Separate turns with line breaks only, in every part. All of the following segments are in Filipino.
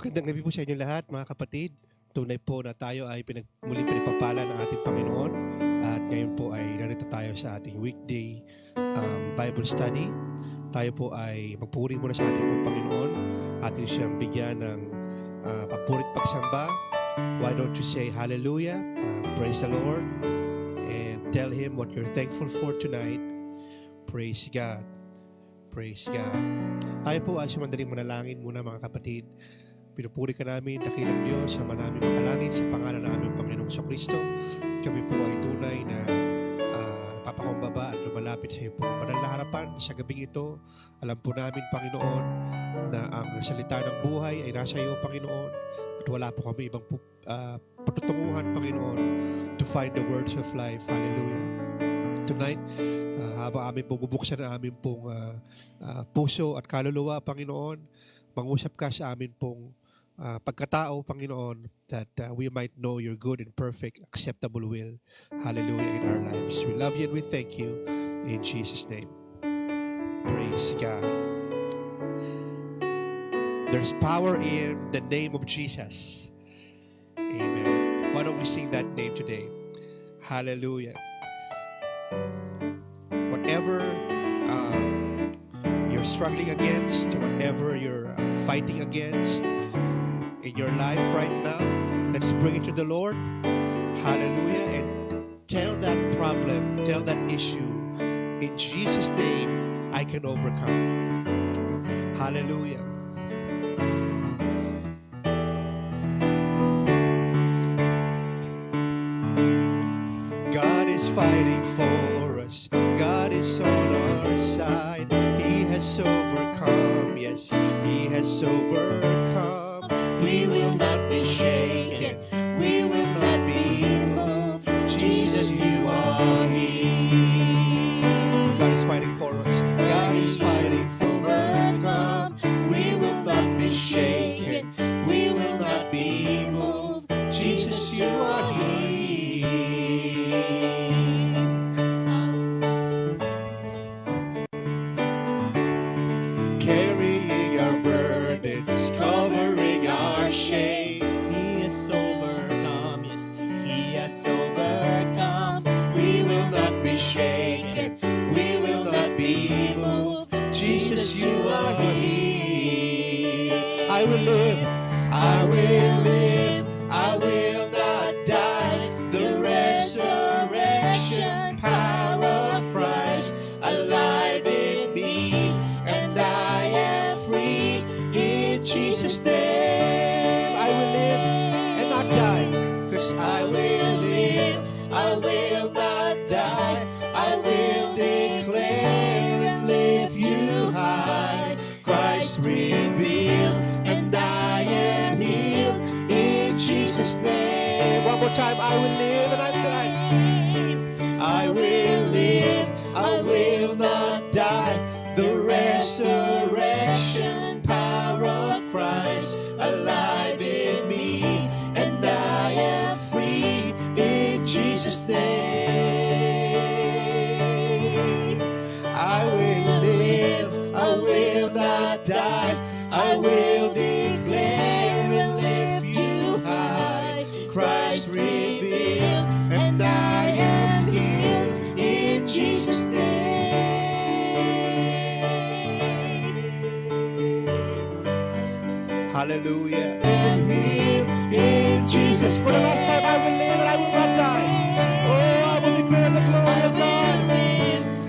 Magandang gabi po sa inyo lahat, mga kapatid. Tunay po na tayo ay muling pinagpapala ng ating Panginoon. At ngayon po ay narito tayo sa ating weekday Bible study. Tayo po ay magpuri muna sa ating pong Panginoon. Atin siyang bigyan ng papurit pagsamba. Why don't you say hallelujah, praise the Lord, and tell Him what you're thankful for tonight. Praise God. Praise God. Tayo po ay sumandaling manalangin muna, mga kapatid. Pinupuri ka namin, dakilang Diyos, sama namin makalangin sa pangalan ng aming Panginoong Kristo. Kami po ay tunay na napapakumbaba at lumalapit sa iyo po. Banal na harapan sa gabing ito, alam po namin, Panginoon, na ang salita ng buhay ay nasa iyo, Panginoon, at wala po kami ibang patutunguhan, Panginoon, to find the words of life. Hallelujah. Tonight, habang aming bubuksan ang aming pong puso at kaluluwa, Panginoon, mangusap ka sa amin pong pagkatao, Panginoon, that we might know your good and perfect, acceptable will. Hallelujah, in our lives. We love you and we thank you. In Jesus' name. Praise God. There's power in the name of Jesus. Amen. Why don't we sing that name today? Hallelujah. Whatever you're struggling against, whatever you're fighting against in your life right now, let's bring it to the Lord. Hallelujah. And tell that problem, tell that issue, in Jesus' name, I can overcome. Hallelujah. God is fighting for us. God is on our side. He has overcome. Yes, He has overcome. We will not be shaken. We will not be moved. Jesus, you are here. God is fighting for us. God is fighting for overcome. We will not be shaken. We will not be moved. Jesus, you are here. Carrying our burdens, covering our shame.
He has overcome, yes, He has overcome.
We will not be shaken. We will not be moved. Jesus, you are here. I will live. I will live. I will not die. The resurrection power of Christ alive in me, and I am free in Jesus' name. I will live and not die, 'cause I will live. I will not die. I will declare and lift you high. Christ revealed, and I am healed in Jesus' name. One more time. I will live and I will die. I will live. I will not die. The resurrection power of Christ alive in me, and I am free in Jesus' name. I will live. I will not die. I will declare and lift you high. Christ revealed, and I am healed in Jesus' name. Hallelujah. I'm healed in Jesus. For the last time, I will live and I will not die. Oh, I will declare the glory of God.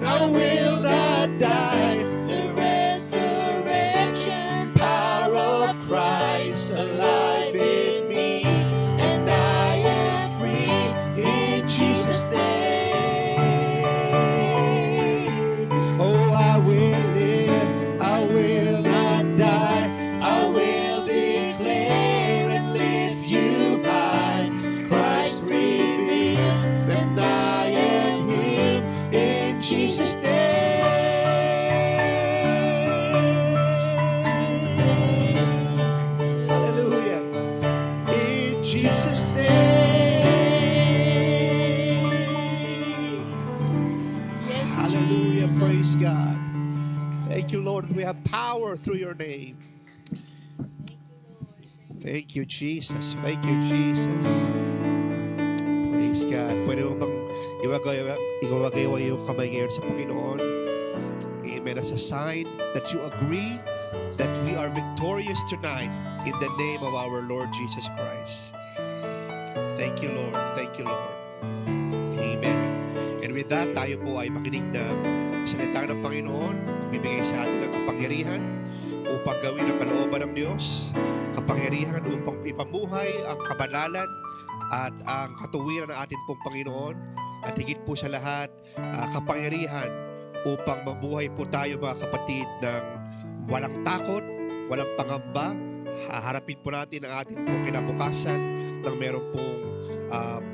I will not die.
The resurrection
Power of Christ alive in me, and I am free in Jesus' name. Oh, I will live, I will not die. I will declare and lift you high. Christ revealed, and I am healed in Jesus' name. Hallelujah. In Jesus' name.
Yes,
Hallelujah.
Jesus.
Praise God. Thank you, Lord. We have power through your name. Thank you, Jesus. Thank you, Jesus. Praise God. Pwede mo bang iwagayawa yung kamay ngayon sa Panginoon? Amen. As a sign that you agree that we are victorious tonight in the name of our Lord Jesus Christ. Thank you, Lord. Thank you, Lord. Amen. And with that, tayo po ay makinig na salita ng Panginoon. Bibigay sa atin ang kapangyarihan upang gawin ang kalooban ng Diyos. Kapangyarihan upang ipamuhay ang kabanalan at ang katuwiran ng ating pong Panginoon. At higit po sa lahat, kapangyarihan upang mabuhay po tayo mga kapatid ng walang takot, walang pangamba. Haharapin po natin ang ating pong kinabukasan ng meron pong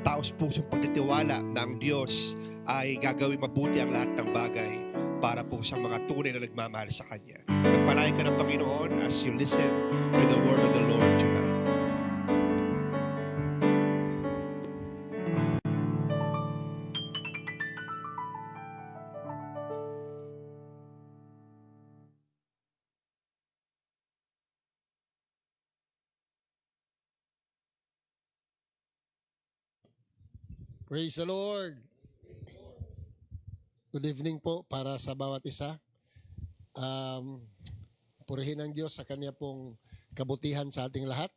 taos pusong pagtitiwala na ang Diyos ay gagawin mabuti ang lahat ng bagay para po sa mga tunay na nagmamahal sa Kanya. Nagpalain ka ng Panginoon as you listen to the word of the Lord tonight.
Praise the Lord. Good evening po para sa bawat isa. Purihin ang Diyos sa Kanya pong kabutihan sa ating lahat.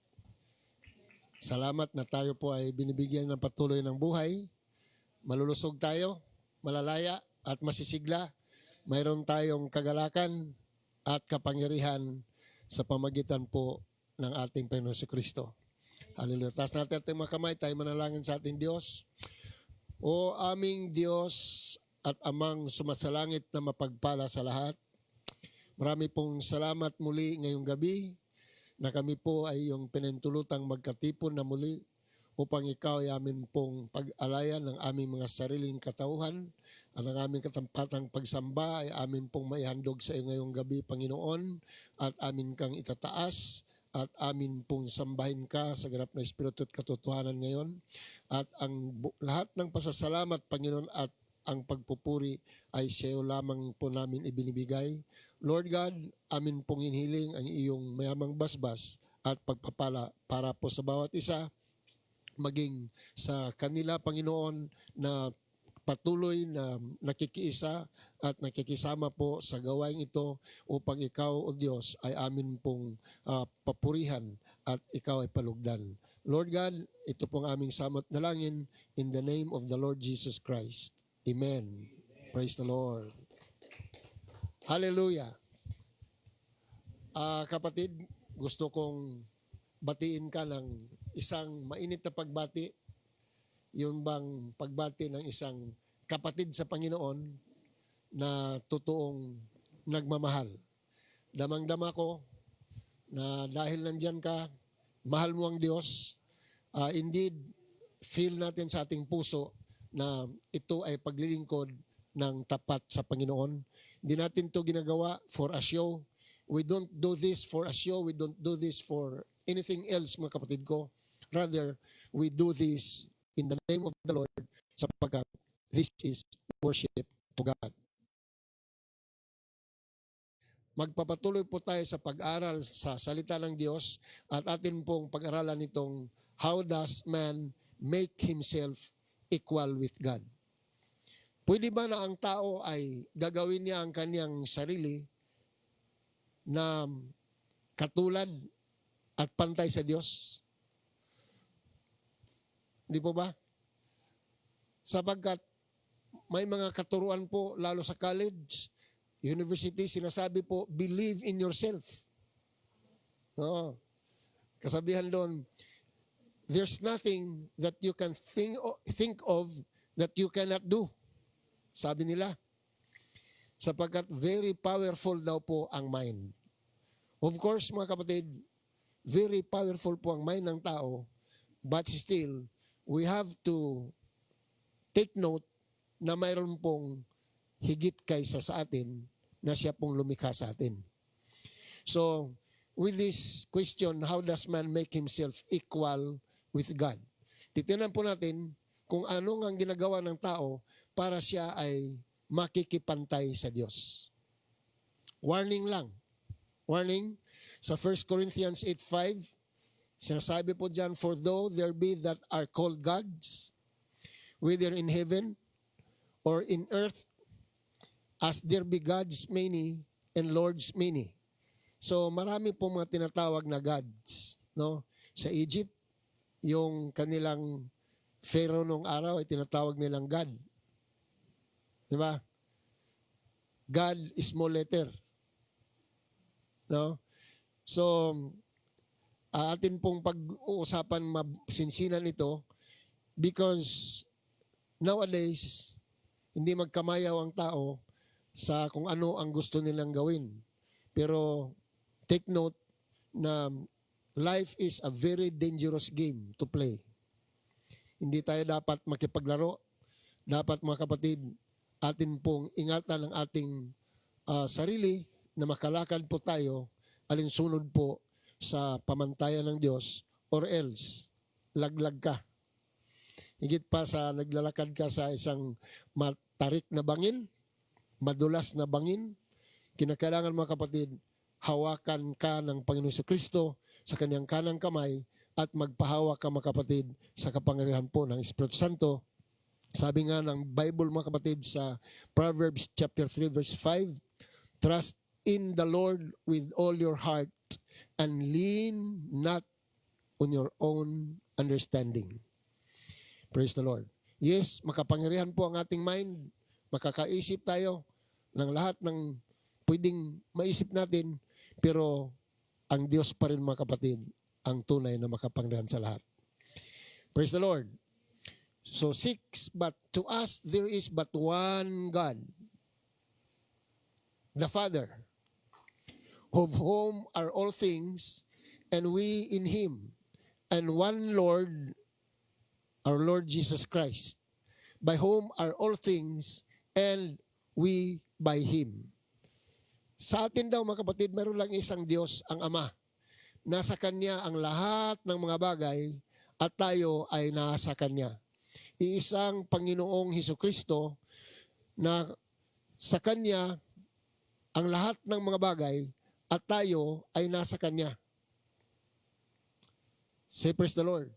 Salamat na tayo po ay binibigyan ng patuloy ng buhay. Malulusog tayo, malalaya at masisigla. Mayroon tayong kagalakan at kapangyarihan sa pamagitan po ng ating Panginoon Kristo. Hallelujah. Taas natin ating mga kamay, tayo manalangin sa ating Diyos. O aming Diyos at Amang sumasalangit na mapagpala sa lahat, marami pong salamat muli ngayong gabi na kami po ay yung pinintulutang magkatipon na muli upang ikaw ay amin pong pag-alayan ng aming mga sariling katauhan at ang aming katampatang pagsamba ay amin pong maihandog sa iyo ngayong gabi, Panginoon, at amin kang itataas at amin pong sambahin ka sa ganap na espiritu at katotohanan ngayon. At ang lahat ng pasasalamat, Panginoon, at ang pagpupuri ay sa iyo lamang po namin ibinibigay. Lord God, amin pong inhiling ang iyong mayamang basbas at pagpapala para po sa bawat isa, maging sa kanila, Panginoon, na patuloy na nakikiisa at nakikisama po sa gawain ito upang ikaw, O Diyos, ay amin pong papurihan at ikaw ay palugdan. Lord God, ito pong aming samot dalangin in the name of the Lord Jesus Christ. Amen. Praise the Lord. Hallelujah. Kapatid, gusto kong batiin ka ng isang mainit na pagbati. Yung bang pagbati ng isang kapatid sa Panginoon na totoong nagmamahal. Damang-dama ko na dahil nandyan ka, mahal mo ang Diyos. Indeed, feel natin sa ating puso na ito ay paglilingkod ng tapat sa Panginoon. Hindi natin ito ginagawa for a show. We don't do this for a show. We don't do this for anything else, mga kapatid ko. Rather, we do this in the name of the Lord, sapagkat this is worship to God. Magpapatuloy po tayo sa pag-aral sa salita ng Diyos at atin pong pag-aralan itong how does man make himself equal with God? Pwede ba na ang tao ay gagawin niya ang kanyang sarili na katulad at pantay sa Diyos? Hindi po ba? Sapagkat may mga katuruan po, lalo sa college, university, sinasabi po, believe in yourself. Oo. Kasabihan doon, there's nothing that you can think of that you cannot do. Sabi nila. Sapagkat very powerful daw po ang mind. Of course, mga kapatid, very powerful po ang mind ng tao, but still, we have to take note na mayroon pong higit kaysa sa atin na siya pong lumikha sa atin. So, with this question, how does man make himself equal with God? Titingnan po natin kung ano ang ginagawa ng tao para siya ay makikipantay sa Diyos. Warning lang. Warning, sa 1 Corinthians 8:5, Sinasabi po dyan, for though there be that are called gods, whether in heaven or in earth, as there be gods many and lords many. So marami po mga tinatawag na gods. No? Sa Egypt, yung kanilang Pharaoh nung araw ay tinatawag nilang God. Di ba? God is small letter. No? So, atin pong pag-uusapan masinsinan ito because nowadays, hindi magkamayaw ang tao sa kung ano ang gusto nilang gawin. Pero take note na life is a very dangerous game to play. Hindi tayo dapat makipaglaro. Dapat mga kapatid, atin pong ingatan ang ating sarili na makalakad po tayo alinsunod po sa pamantayan ng Diyos or else laglag ka. Higit pa sa naglalakad ka sa isang matarik na bangin, madulas na bangin, kinakailangan mga kapatid, hawakan ka ng Panginoon Kristo sa kanyang kanang kamay at magpahawak ka mga kapatid sa kapangyarihan po ng Espiritu Santo. Sabi nga ng Bible mga kapatid sa Proverbs chapter 3 verse 5, trust in the Lord with all your heart and lean not on your own understanding. Praise the Lord. Yes, makapangyarihan po ang ating mind. Makakaisip tayo ng lahat ng pwedeng maisip natin, pero ang Diyos pa rin mga kapatid, ang tunay na makapangyarihan sa lahat. Praise the Lord. So 6, but to us there is but one God, the Father, of whom are all things, and we in Him, and one Lord, our Lord Jesus Christ, by whom are all things, and we by Him. Sa atin daw mga kapatid, meron lang isang Diyos, ang Ama. Nasa Kanya ang lahat ng mga bagay at tayo ay nasa Kanya. Iisang Panginoong Hesukristo na sa Kanya ang lahat ng mga bagay at tayo ay nasa Kanya. Say praise the Lord.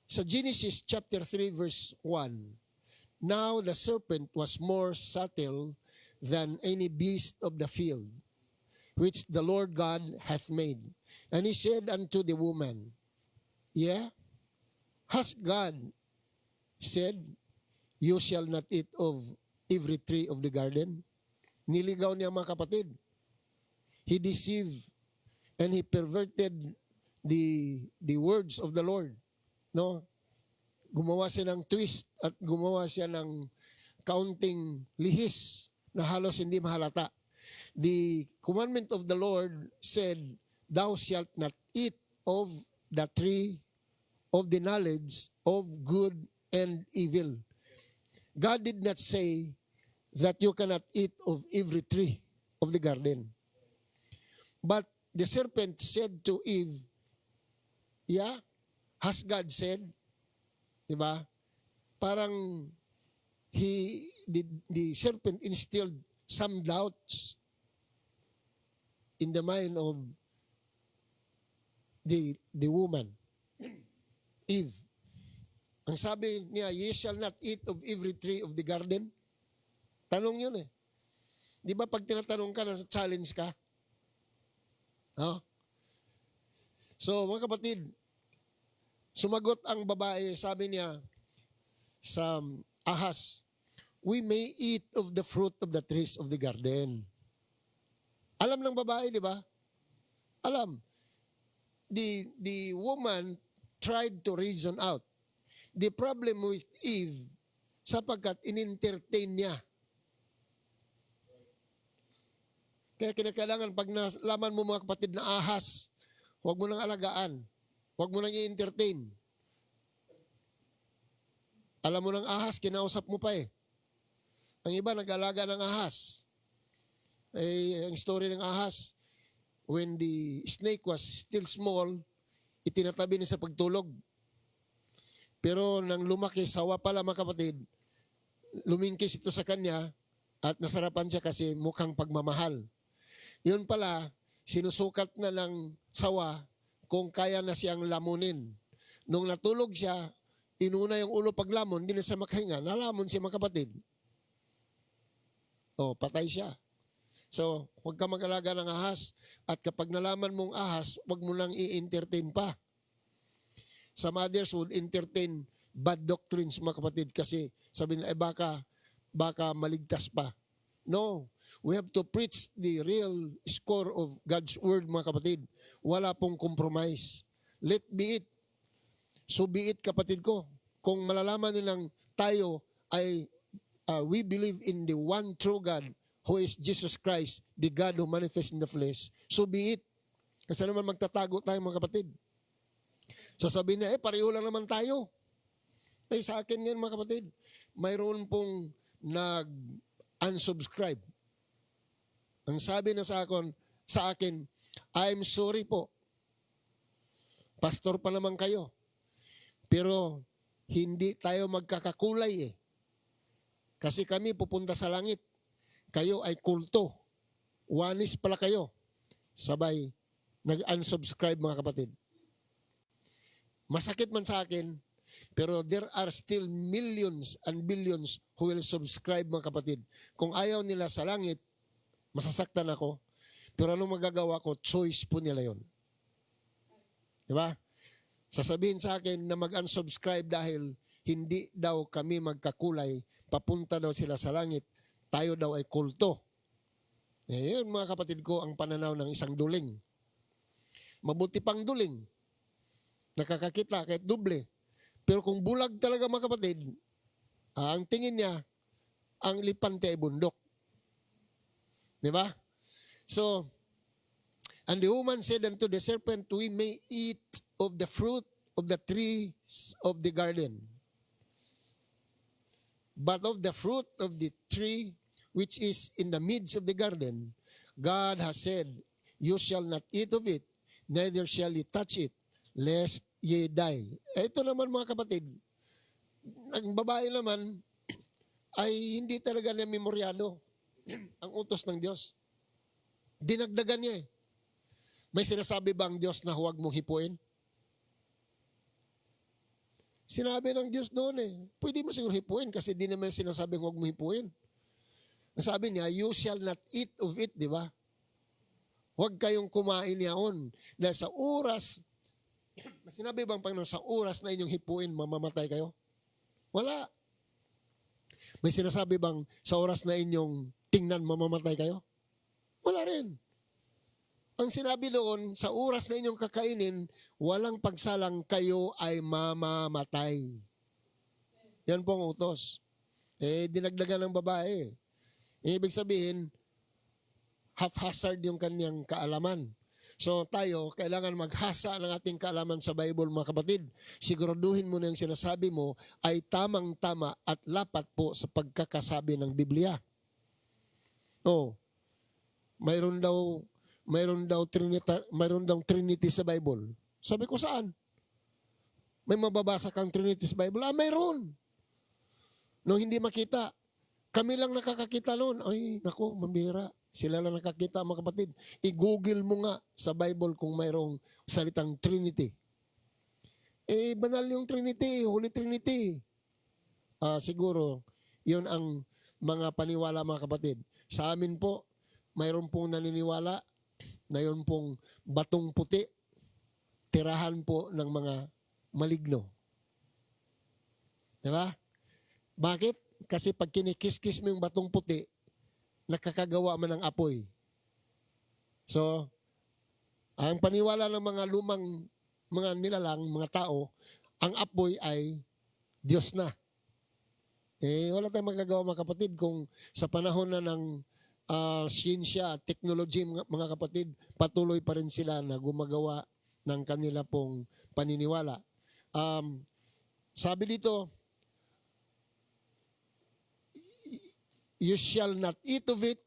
Sa Genesis chapter 3 verse 1, now the serpent was more subtle than any beast of the field, which the Lord God hath made. And he said unto the woman, yeah, has God said, you shall not eat of every tree of the garden? Niligaw niya mga kapatid. He deceived and he perverted the words of the Lord. No? Gumawa siya ng twist at gumawa siya ng kaunting lihis na halos hindi mahalata. The commandment of the Lord said, thou shalt not eat of the tree of the knowledge of good and evil. God did not say that you cannot eat of every tree of the garden. But the serpent said to Eve, yeah, has God said? Diba? Parang the serpent instilled some doubts in the mind of the woman, Eve. Ang sabi niya, ye shall not eat of every tree of the garden. Tanong yun eh. Di ba pag tinatanong ka, nasa challenge ka? No? So mga kapatid, sumagot ang babae, sabi niya sa ahas, we may eat of the fruit of the trees of the garden. Alam ng babae, di ba? Alam. The woman tried to reason out. The problem with Eve, sapagkat in-entertain niya. Kaya kinakailangan pag nalaman mo mga kapatid na ahas, huwag mo nang alagaan. Huwag mo nang i-entertain. Alam mo ng ahas, kinausap mo pa eh. Ang iba nag-alaga ng ahas. Eh, ang story ng ahas, when the snake was still small, itinatabi niya sa pagtulog. Pero nang lumaki, sawa pala mga kapatid, lumingkis ito sa kanya at nasarapan siya kasi mukhang pagmamahal. Yun pala, sinusukat na ng sawa kung kaya na siyang lamunin. Nung natulog siya, inuna yung ulo paglamon, hindi na siya makahinga, nalamon siya mga kapatid. Patay siya. So, huwag ka mag-alaga ng ahas. At kapag nalaman mong ahas, huwag mo lang i-entertain pa. Some others would entertain bad doctrines, mga kapatid, kasi sabi na, baka maligtas pa. No, we have to preach the real score of God's word, mga kapatid. Wala pong compromise. Let be it. So be it, kapatid ko. Kung malalaman nilang tayo ay we believe in the one true God who is Jesus Christ, the God who manifests in the flesh, so be it. Kasi naman magtatago tayo, mga kapatid. Sasabihin na, pareho lang naman tayo. Sa akin ngayon, mga kapatid, mayroon pong nag-unsubscribe. Ang sabi na sa akin, I'm sorry po. Pastor pa naman kayo. Pero hindi tayo magkakakulay eh. Kasi kami pupunta sa langit. Kayo ay kulto. Wanis pala kayo. Sabay, nag-unsubscribe, mga kapatid. Masakit man sa akin, pero there are still millions and billions who will subscribe, mga kapatid. Kung ayaw nila sa langit, masasaktan ako. Pero anong magagawa ko? Choice po nila yon. Diba? Sasabihin sa akin na mag-unsubscribe dahil hindi daw kami magkakulay, papunta daw sila sa langit, tayo daw ay kulto. Yun, mga kapatid ko, ang pananaw ng isang duling. Mabuti pang duling. Nakakakita kahit doble. Pero kung bulag talaga, mga kapatid, ang tingin niya, ang lipante ay bundok. Diba? So, and the woman said unto the serpent, we may eat of the fruit of the trees of the garden. But of the fruit of the tree which is in the midst of the garden, God has said, you shall not eat of it, neither shall ye touch it, lest ye die. Ito naman, mga kapatid, ang babae naman ay hindi talaga niya memoryado ang utos ng Diyos. Dinagdagan niya eh. May sinasabi ba ang Diyos na huwag mong hipuin? Sinabi ng Diyos noon eh. Pwede mo siguro hipuin kasi di naman sinasabing huwag mong hipuin. Sabi niya, you shall not eat of it, di ba? Huwag kayong kumain niyaon. Dahil sa oras, sinabi bang Panginoon, sa oras na inyong hipuin, mamamatay kayo? Wala. May sinasabi bang sa oras na inyong tingnan, mamamatay kayo? Wala rin. Ang sinabi doon, sa oras na inyong kakainin, walang pagsalang kayo ay mamamatay. Yan po ang utos. Dinagdagan ng babae. Ibig sabihin, haphazard yung kanyang kaalaman. So tayo, kailangan maghasa ng ating kaalaman sa Bible, mga kapatid. Siguraduhin mo na yung sinasabi mo ay tamang-tama at lapat po sa pagkakasabi ng Biblia. Mayroon daw Trinity sa Bible. Sabi ko, saan? May mababasa kang Trinity sa Bible? Mayroon. Nung hindi makita, kami lang nakakakita noon. Ay, naku, mambira. Sila lang nakakita, mga kapatid. I-google mo nga sa Bible kung mayroong salitang Trinity. Banal yung Trinity, Holy Trinity. Siguro, yun ang mga paniwala, mga kapatid. Sa amin po, mayroon pong naniniwala na yun pong batong puti, tirahan po ng mga maligno. Diba? Bakit? Kasi pag kinikis-kis mo yung batong puti, nakakagawa man ng apoy. So, ang paniwala ng mga lumang mga nilalang, mga tao, ang apoy ay Diyos na. Wala tayong magagawa, mga kapatid, kung sa panahon na ng siyensya at technology, mga kapatid, patuloy pa rin sila na gumagawa ng kanila pong paniniwala. Sabi dito, you shall not eat of it,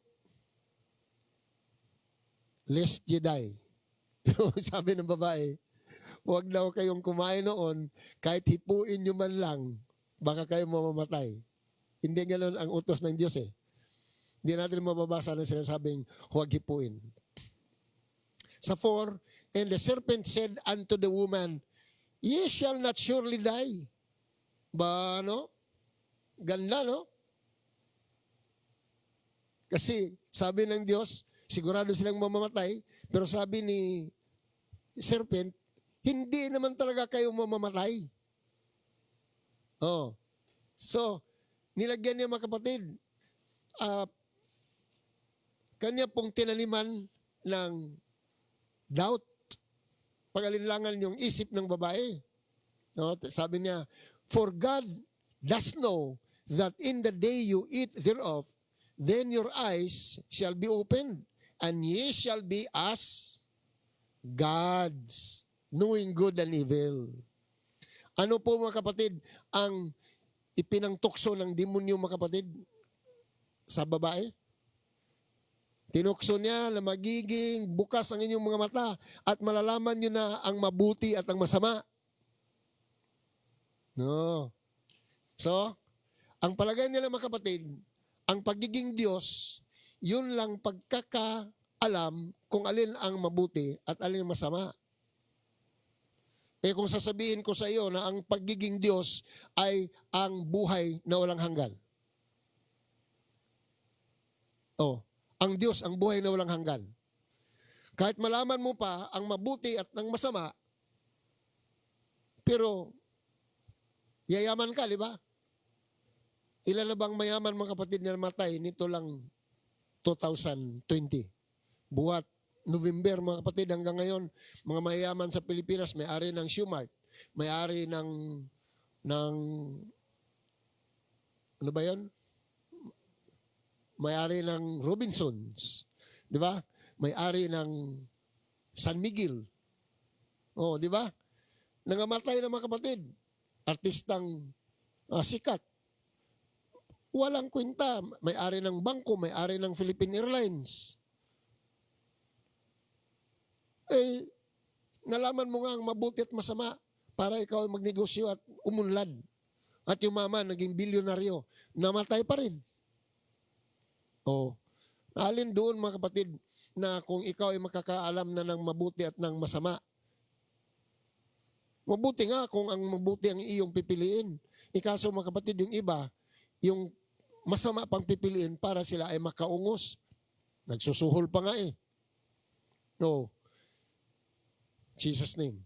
lest ye die. Sabi ng babae, huwag daw kayong kumain noon, kahit hipuin nyo man lang, baka kayo mamamatay. Hindi ganoon ang utos ng Diyos eh. Hindi natin mababasa na sinasabing huwag hipuin. Sa 4, And the serpent said unto the woman, Ye shall not surely die. Ba, no? Ganda, no? Kasi sabi ng Diyos, sigurado silang mamamatay, pero sabi ni serpent, hindi naman talaga kayo mamamatay. Oh. So, nilagyan niya mga kapatid, kanya pong tinaniman ng doubt, pag-alinlangan yung isip ng babae. No? Sabi niya, For God does know that in the day you eat thereof, then your eyes shall be opened, and ye shall be as gods, knowing good and evil. Ano po mga kapatid ang ipinangtukso ng demonyo mga kapatid sa babae? Tinukso niya na magiging bukas ang inyong mga mata at malalaman nyo na ang mabuti at ang masama. No. So, ang palagay nila mga kapatid, ang pagiging Diyos, yun lang pagkakaalam kung alin ang mabuti at alin ang masama. Eh kung sasabihin ko sa iyo na ang pagiging Diyos ay ang buhay na walang hanggan. Oh, ang Diyos, ang buhay na walang hanggan. Kahit malaman mo pa ang mabuti at ang masama, pero yayaman ka, di ba? Ilan na bang mayaman mga kapatid na namatay nito lang 2020? Buhat November mga kapatid hanggang ngayon, mga mayaman sa Pilipinas, may-ari ng Shoemart, may-ari ng ano ba yun? May-ari ng Robinsons, di ba? May-ari ng San Miguel. Oh, di ba? Nangamatay na mga kapatid, artistang sikat. Walang kwenta. May-ari ng bangko, may-ari ng Philippine Airlines. Eh, nalaman mo nga ang mabuti at masama para ikaw ay magnegosyo at umunlad. At yung mama, naging bilyonaryo, namatay pa rin. O, alin doon mga kapatid na kung ikaw ay makakaalam na ng mabuti at ng masama. Mabuti nga kung ang mabuti ang iyong pipiliin. Ikaso mga kapatid, yung iba, yung masama pang pipiliin para sila ay makaungos. Nagsusuhol pa nga eh. No. Jesus' name.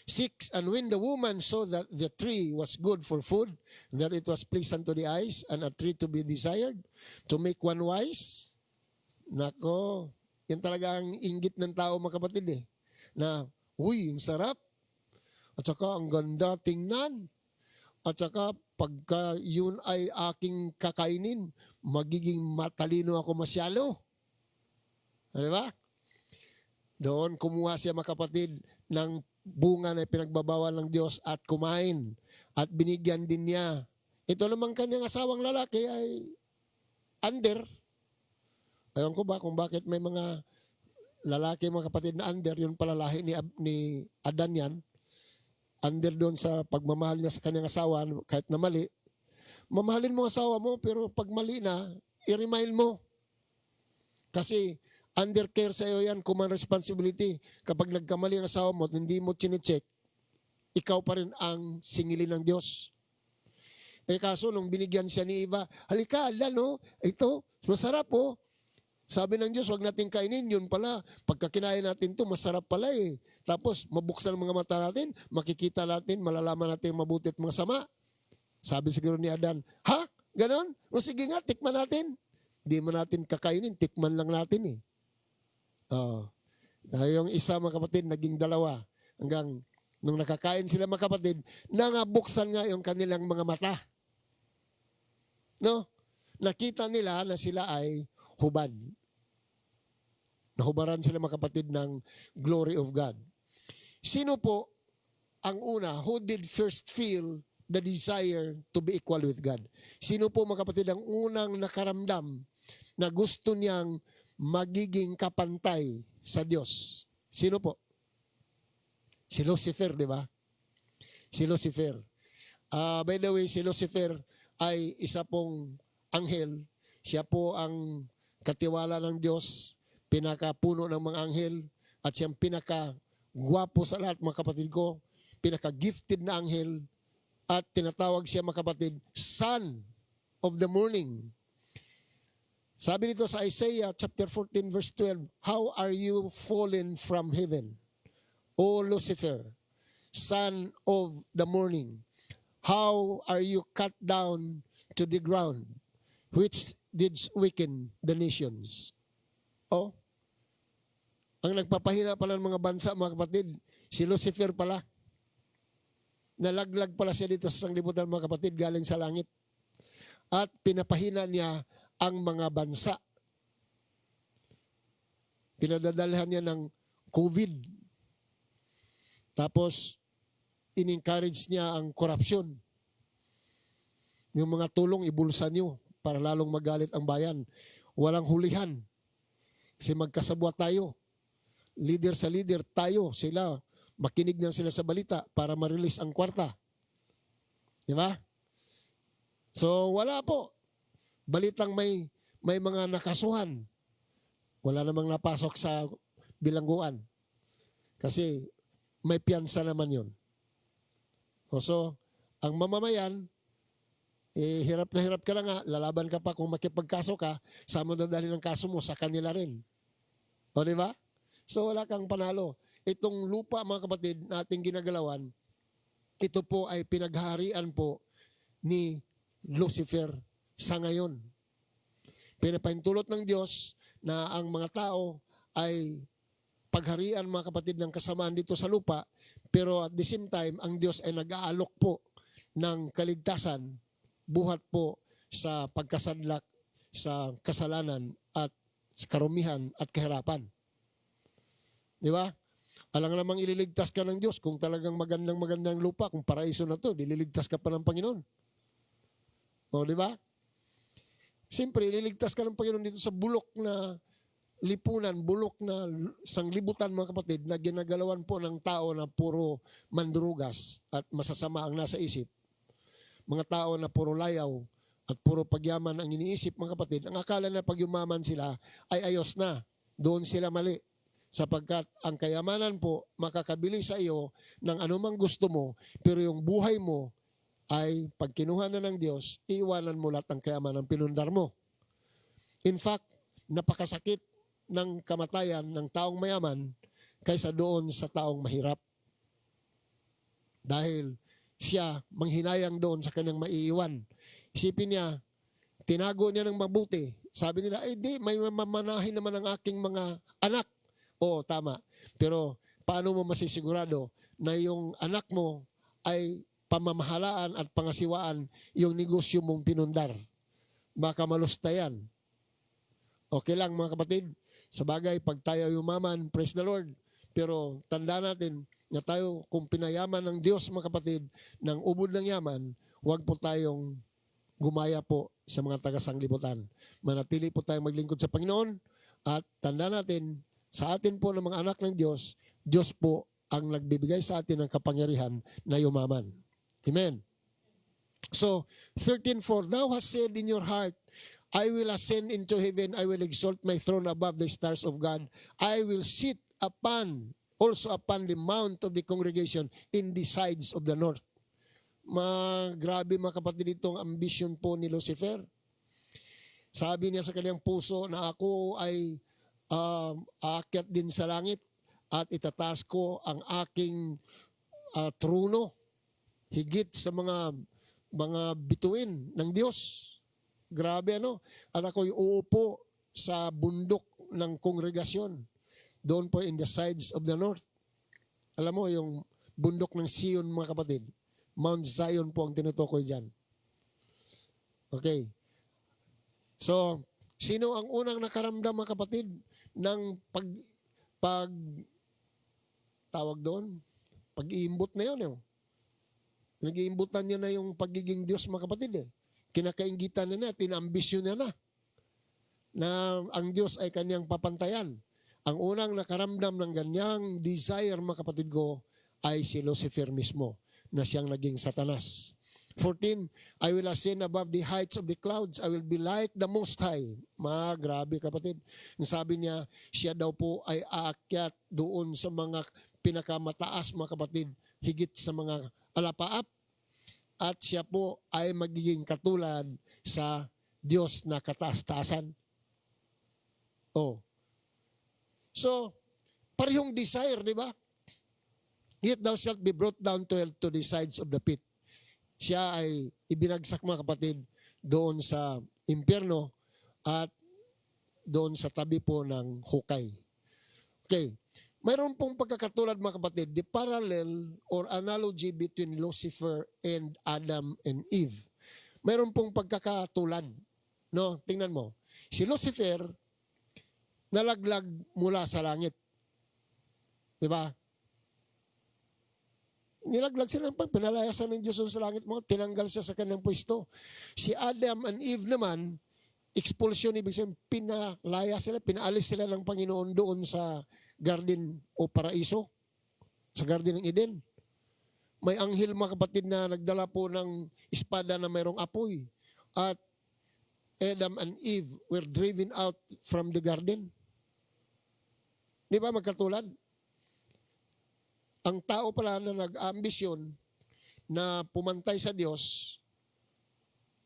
6, and when the woman saw that the tree was good for food, that it was pleasant to the eyes, and a tree to be desired, to make one wise. Nako, yan talaga ang inggit ng tao mga kapatid eh. Na, uy, ang sarap. At saka ang ganda tingnan. At saka pagka yun ay aking kakainin, magiging matalino ako masyalo. Di ba? Doon kumuha siya mga kapatid ng bunga na pinagbabawal ng Diyos at kumain. At binigyan din niya. Ito naman kanyang asawang lalaki ay under. Alam ko ba kung bakit may mga lalaki mga kapatid na under, yun pala lahi ni Adan yan. Under doon sa pagmamahal niya sa kanyang asawa, kahit na mali. Mamahalin mo ang asawa mo, pero pag mali na, i-remind mo. Kasi under care sa iyo yan, common responsibility. Kapag nagkamali ang asawa mo at hindi mo chinecheck, ikaw pa rin ang singilin ng Diyos. Eh kaso, nung binigyan siya ni Eva, halika, no? Ito, masarap oh. Sabi ng Diyos, wag natin kainin. Yun pala, pagka kinain natin to masarap pala eh. Tapos, mabuksan ang mga mata natin, makikita natin, malalaman natin mabuti at masama. Sabi siguro ni Adan, ha? Ganon? O sige nga, tikman natin. Di mo natin kakainin, tikman lang natin eh. Yung isa mga kapatid, naging dalawa. Hanggang nung nakakain sila mga kapatid, nangabuksan nga yung kanilang mga mata. No? Nakita nila na sila ay hubad. Nahubaran sila mga kapatid ng glory of God. Sino po ang una who did first feel the desire to be equal with God? Sino po mga kapatid ang unang nakaramdam na gusto niyang magiging kapantay sa Diyos? Sino po? Si Lucifer, di ba? Si Lucifer. By the way, si Lucifer ay isa pong anghel. Siya po ang katiwala ng Diyos, pinakapuno ng mga anghel, at siyang pinaka-gwapo sa lahat, mga kapatid ko, pinaka-gifted na anghel, at tinatawag siya, mga kapatid, Son of the Morning. Sabi nito sa Isaiah chapter 14 verse 12, "How are you fallen from heaven, O Lucifer, son of the morning? How are you cut down to the ground, which didst weaken the nations?" Oh, ang nagpapahina pala ng mga bansa, mga kapatid, si Lucifer pala. Nalaglag pala siya dito sa sanglibutan, mga kapatid, galing sa langit. At pinapahina niya ang mga bansa. Pinadadalhan niya ng COVID. Tapos, in-encourage niya ang korupsyon. Yung mga tulong, ibulsa niyo para lalong magalit ang bayan. Walang hulihan. Kasi magkasabwa tayo. Leader sa leader, tayo, sila. Makinig na sila sa balita para ma-release ang kwarta. Di ba? So, wala po. Balitang may mga nakasuhan. Wala namang napasok sa bilangguan. Kasi may piyansa naman yun. So, ang mamamayan, hirap na hirap ka na nga, lalaban ka pa kung makipagkaso ka, saan mo dadalhin ang kaso mo? Sa kanila rin. O, di ba? So, wala kang panalo. Itong lupa, mga kapatid, na ating ginagalawan, ito po ay pinagharian po ni Lucifer sa ngayon. Pinapahintulot ng Diyos na ang mga tao ay pagharian, mga kapatid, ng kasamaan dito sa lupa, pero at the same time, ang Diyos ay nag-aalok po ng kaligtasan buhat po sa pagkasadlak sa kasalanan at karumihan at kahirapan. Di ba? Alang namang ililigtas ka ng Diyos kung talagang magandang lupa, kung paraiso na to, dililigtas ka pa ng Panginoon. O, di ba? Siyempre, ililigtas ka ng Panginoon dito sa bulok na lipunan, bulok na sanglibutan, mga kapatid, na ginagalawan po ng tao na puro mandrugas at masasama ang nasa isip. Mga tao na puro layaw at puro pagyaman ang iniisip, mga kapatid. Ang akala na pag yumaman sila ay ayos na. Doon sila mali. Sapagkat ang kayamanan po makakabili sa iyo ng anumang gusto mo, pero yung buhay mo ay pag kinuha na ng Diyos, iiwanan mo lahat ng kayamanan ng pinundar mo. In fact, napakasakit ng kamatayan ng taong mayaman kaysa doon sa taong mahirap. Dahil siya manghinayang doon sa kanyang maiiwan. Isipin niya, tinago niya ng mabuti. Sabi nila, di, may mamanahin naman ang aking mga anak. Oo, tama. Pero paano mo masisigurado na yung anak mo ay pamamahalaan at pangasiwaan yung negosyo mong pinundar? Baka malusta yan. Okay lang, mga kapatid. Sa bagay, pag tayo yumaman, praise the Lord. Pero tanda natin na tayo, kung pinayaman ng Diyos, mga kapatid, ng ubod ng yaman, huwag po tayong gumaya po sa mga taga-sanglibutan. Manatili po tayong maglingkod sa Panginoon at tanda natin, sa atin po ng mga anak ng Diyos, Diyos po ang nagbibigay sa atin ng kapangyarihan na yumaman. Amen. So, 13:4, "Thou hast said in your heart, I will ascend into heaven, I will exalt my throne above the stars of God. I will sit also upon the mount of the congregation in the sides of the north." Grabe, mga kapatid, itong ambition po ni Lucifer. Sabi niya sa kanyang puso na ako ay aakyat din sa langit at itataas ko ang aking trono higit sa mga bituin ng Diyos. Grabe, ano? At ako'y uupo sa bundok ng kongregasyon. Doon po in the sides of the north. Alam mo, yung bundok ng Sion, mga kapatid. Mount Zion po ang tinutukoy dyan. Okay. So, sino ang unang nakaramdam, mga kapatid, ng tawag doon? Pag-iimbot na yun. Nag-iimbutan niya na yung pagiging Diyos, mga kapatid. Kinakaingitan na tinambisyon na ang Diyos ay kanyang papantayan. Ang unang nakaramdam ng ganyang desire, mga kapatid ko, ay si Lucifer mismo, na siyang naging Satanas. 14, I will ascend above the heights of the clouds. I will be like the Most High. Grabe kapatid. Sabi niya, siya daw po ay aakyat doon sa mga pinakamataas mga kapatid, higit sa mga alapaap. At siya po ay magiging katulad sa Diyos na kataas-taasan. Oh. So, parehong desire, di ba? Yet thou shalt be brought down to hell, to the sides of the pit. Siya ay ibinagsak mga kapatid doon sa impyerno at doon sa tabi po ng hukay. Okay. Mayroon pong pagkakatulad mga kapatid, the parallel or analogy between Lucifer and Adam and Eve. Mayroon pong pagkakatulad. No, tingnan mo. Si Lucifer nalaglag mula sa langit. 'Di ba? Nilaglag sila ng pinalayasan ng Diyos sa langit mo, tinanggal siya sa kanyang pwesto. Si Adam and Eve naman, expulsion, ibig sabihin, pinalaya sila, pinaalis sila ng Panginoon doon sa garden o paraiso, sa garden ng Eden. May anghel mga kapatid na nagdala po ng espada na mayroong apoy. At Adam and Eve were driven out from the garden. Di ba magkatulad? Ang tao pala na nag-ambisyon na pumantay sa Diyos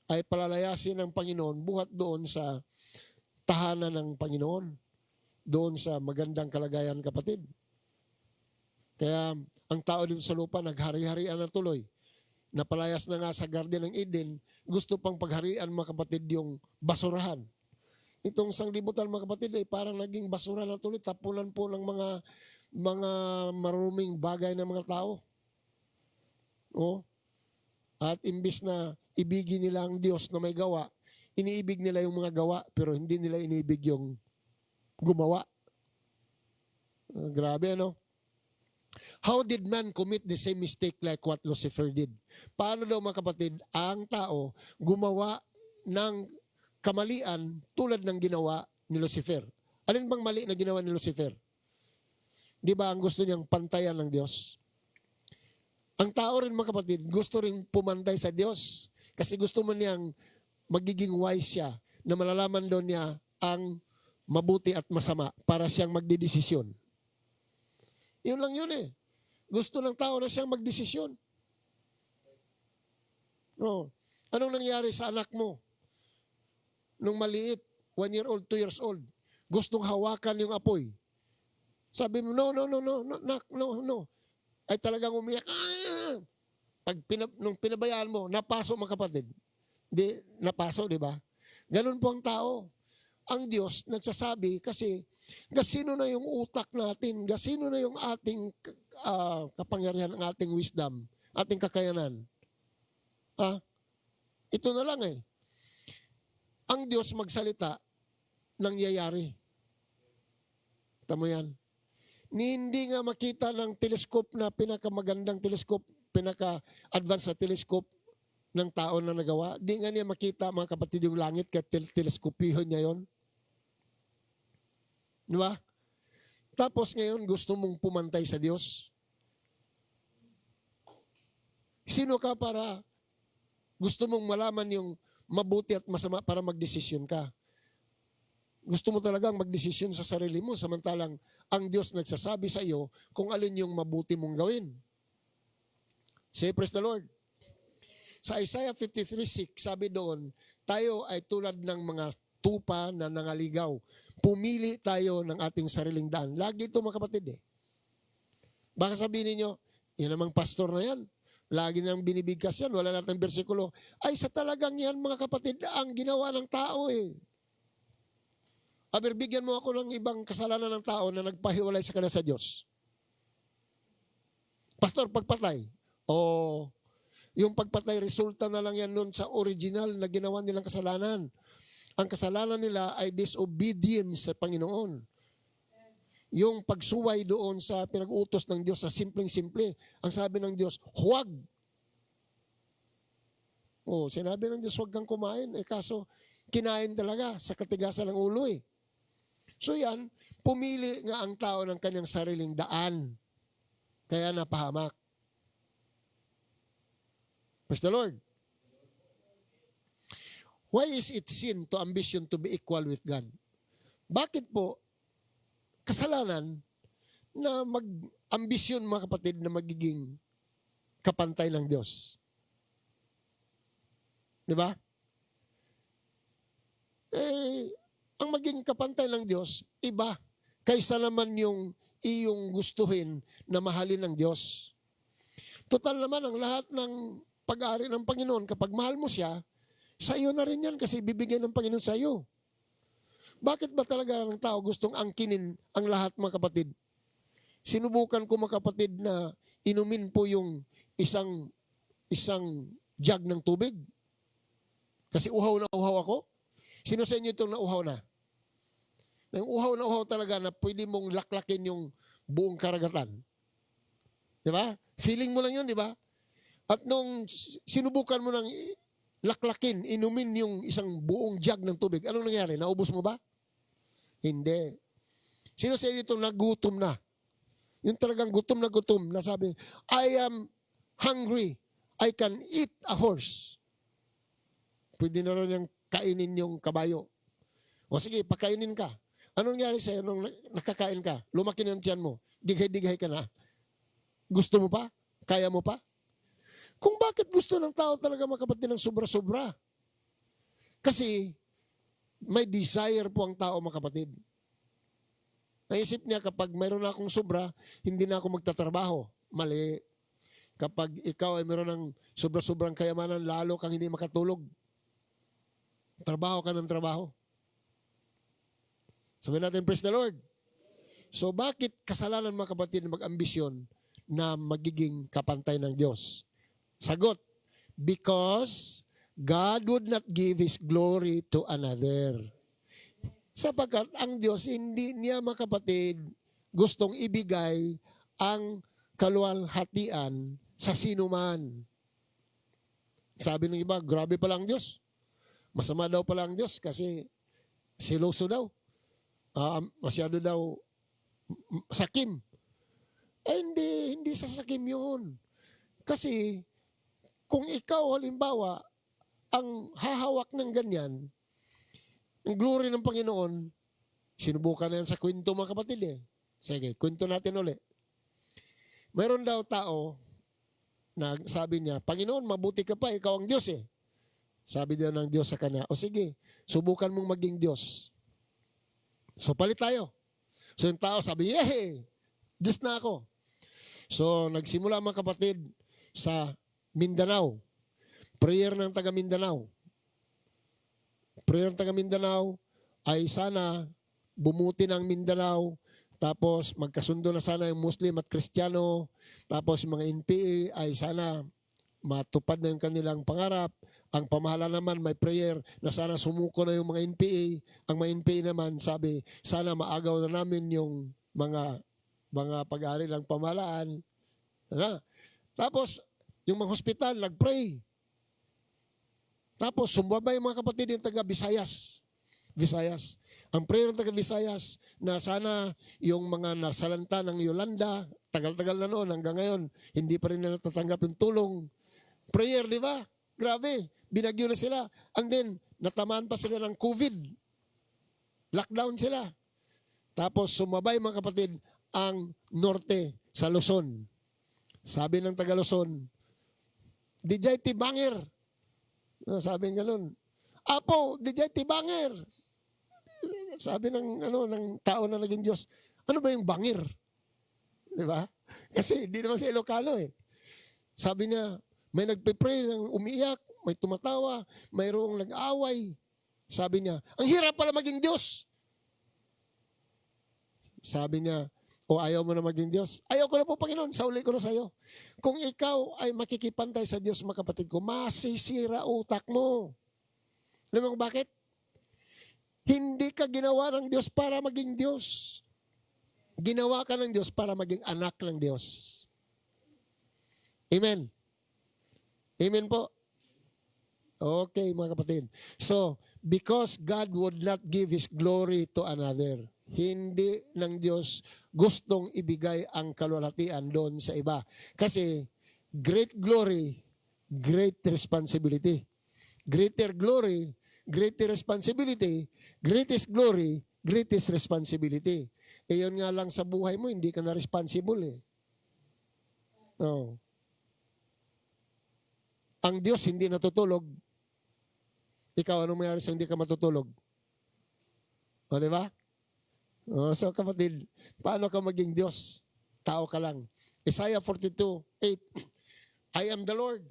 ay palalayasin ng Panginoon buhat doon sa tahanan ng Panginoon. Doon sa magandang kalagayan kapatid. Kaya ang tao dito sa lupa naghari-harian na tuloy. Napalayas na nga sa garden ng Eden, gusto pang pagharian mga kapatid yung basurahan. Itong sanglibutan mga kapatid ay parang naging basura na tuloy, tapunan po ng mga maruming bagay ng mga tao. Oh. At imbis na ibigin nila ang Diyos na may gawa, iniibig nila yung mga gawa, pero hindi nila iniibig yung gumawa. Grabe, ano? How did man commit the same mistake like what Lucifer did? Paano daw mga kapatid, ang tao gumawa ng kamalian tulad ng ginawa ni Lucifer? Alin bang mali na ginawa ni Lucifer? Di ba ang gusto niyang pantayan ng Diyos? Ang tao rin mga kapatid, gusto rin pumantay sa Diyos kasi gusto mo niyang magiging wise siya na malalaman doon niya ang mabuti at masama para siyang magdidesisyon. Yun lang yun eh. Gusto ng tao na siyang magdesisyon. No. Anong nangyari sa anak mo? Nung maliit, 1 year old, 2 years old, gustong hawakan yung apoy. Sabi mo, no. Ay talagang umiyak. Nung pinabayaan mo, napaso mga kapatid. Di, napaso, di ba? Ganun po ang tao. Ang Diyos nagsasabi kasi gasino na yung utak natin, gasino na yung ating kapangyarihan, ang ating wisdom, ating kakayanan. Ito na lang eh. Ang Diyos magsalita, nangyayari. Tama yan. Hindi nga makita ng telescope na pinakamagandang telescope, pinaka-advanced na telescope ng tao na nagawa. Di nga niya makita mga kapatid yung langit kaya teleskopihon niya yon. Di ba? Tapos ngayon gusto mong pumantay sa Diyos. Sino ka para gusto mong malaman yung mabuti at masama para magdesisyon ka? Gusto mo talagang magdesisyon sa sarili mo samantalang ang Diyos nagsasabi sa iyo kung alin yung mabuti mong gawin. Say praise the Lord. Sa Isaiah 53:6, sabi doon, tayo ay tulad ng mga tupa na nangaligaw. Pumili tayo ng ating sariling daan. Lagi ito mga kapatid eh. Baka sabihin niyo, yan namang pastor na yan. Lagi nang binibigkas yan. Wala natin bersikulo. Ay sa talagang yan mga kapatid, ang ginawa ng tao eh. Aber, bigyan mo ako ng ibang kasalanan ng tao na nagpahiwalay sa kanila sa Diyos. Pastor, pagpatay. Yung pagpatay, resulta na lang yan nun sa original na ginawa nilang kasalanan. Ang kasalanan nila ay disobedience sa Panginoon. Yung pagsuway doon sa pinag-utos ng Diyos sa simpleng-simple. Ang sabi ng Diyos, huwag. Sinabi ng Diyos, huwag kang kumain. Kaso, kinain talaga sa katigasan ng ulo eh. So yan, pumili nga ang tao ng kanyang sariling daan. Kaya napahamak. Praise the Lord. Why is it sin to ambition to be equal with God? Bakit po kasalanan na mag-ambisyon, mga kapatid, na magiging kapantay ng Diyos? Di ba? Ang maging kapantay ng Diyos, iba kaysa naman yung iyong gustuhin na mahalin ng Diyos. Total naman ang lahat ng pag-ari ng Panginoon, kapag mahal mo siya, sa iyo na rin yan kasi bibigyan ng Panginoon sa iyo. Bakit ba talaga ng tao gustong angkinin ang lahat, mga kapatid? Sinubukan ko, mga kapatid, na inumin po yung isang jug ng tubig. Kasi uhaw na uhaw ako. Sino sa inyo itong nauhaw na? Yung uhaw na uhaw talaga na pwede mong laklakin yung buong karagatan. Di ba? Feeling mo lang yun, di ba? At nung sinubukan mo ng laklakin, inumin yung isang buong jug ng tubig, anong nangyari? Naubos mo ba? Hindi. Sino sa inyo itong nagutom na? Yung talagang gutom na sabi, I am hungry. I can eat a horse. Pwede na rin yung kainin yung kabayo. O sige, pakainin ka. Anong nangyari sa'yo nung nakakain ka? Lumaki na yung tiyan mo. Dighay-dighay ka na. Gusto mo pa? Kaya mo pa? Kung bakit gusto ng tao talaga, mga kapatid, ng sobra-sobra. Kasi may desire po ang tao, mga kapatid. Naisip niya, kapag mayroon na akong sobra, hindi na ako magtatrabaho. Mali. Kapag ikaw ay mayroon ng sobra-sobrang kayamanan, lalo kang hindi makatulog. Trabaho ka ng trabaho. Sabihin natin, praise the Lord. So bakit kasalanan, mga kapatid, mag-ambisyon na magiging kapantay ng Diyos? Sagot, because God would not give His glory to another. Sapagkat ang Diyos, hindi niya, mga kapatid, gustong ibigay ang kaluwalhatian sa sinuman. Sabi ng iba, grabe pala ang Diyos. Masama daw pala ang Diyos kasi siloso daw. Masyado daw sakim. Hindi sa sakim yun. Kasi kung ikaw, halimbawa, ang hahawak ng ganyan, ang glory ng Panginoon, sinubukan na yan sa kwento, mga kapatid eh. Sige, kwento natin ulit. Mayroon daw tao na sabi niya, Panginoon, mabuti ka pa, ikaw ang Diyos eh. Sabi daw ng Diyos sa kanya, o sige, subukan mong maging Diyos. So palit tayo. So yung tao sabi, yehey, Diyos na ako. So nagsimula, mga kapatid, sa Mindanao. Prayer ng taga Mindanao. Prayer ng taga Mindanao ay sana bumuti ng Mindanao, tapos magkasundo na sana yung Muslim at Kristiyano, tapos yung mga NPA ay sana matupad na yung kanilang pangarap. Ang pamahalaan naman may prayer na sana sumuko na yung mga NPA. Ang mga NPA naman sabi, sana maagaw na namin yung mga pag-aari ng pamahalaan. Tapos, yung mga hospital, nag-pray. Tapos, sumabay mga kapatid yung taga Visayas. Ang prayer ng taga Visayas na sana yung mga nasalanta ng Yolanda, tagal-tagal na noon, hanggang ngayon, hindi pa rin na natatanggap yung tulong. Prayer, di ba? Grabe, binagyo na sila. And then, natamaan pa sila ng COVID. Lockdown sila. Tapos, sumabay mga kapatid, ang norte sa Luzon. Sabi ng taga Luzon, DJ Tibanger. Sabi ng ganun. Apo, DJ Tibanger. Sabi ng tao na naging Diyos, ano ba yung bangir? Di ba? Kasi hindi naman si Ilocano eh. Sabi niya, may nagpe-pray ng umiiyak, may tumatawa, mayroong nag-away. Sabi niya, ang hirap pala maging Diyos. Sabi niya, ayaw mo na maging Diyos? Ayaw ko na po, Panginoon, sauli ko na sa iyo. Kung ikaw ay makikipantay sa Diyos, mga kapatid ko, masisira utak mo. Alam mo bakit? Hindi ka ginawa ng Diyos para maging Diyos. Ginawa ka ng Diyos para maging anak ng Diyos. Amen. Amen po. Okay, mga kapatid. So, because God would not give His glory to another, hindi ng Diyos gustong ibigay ang kaluwalhatian doon sa iba. Kasi great glory, great responsibility. Greater glory, greater responsibility, greatest glory, greatest responsibility. Eh yun nga lang sa buhay mo, hindi ka na responsible eh. No. Ang Diyos hindi natutulog. Ikaw, anong mayroon sa hindi ka matutulog? O, di ba? O, so kapatid, paano ka maging Diyos? Tao ka lang. Isaiah 42:8, I am the Lord.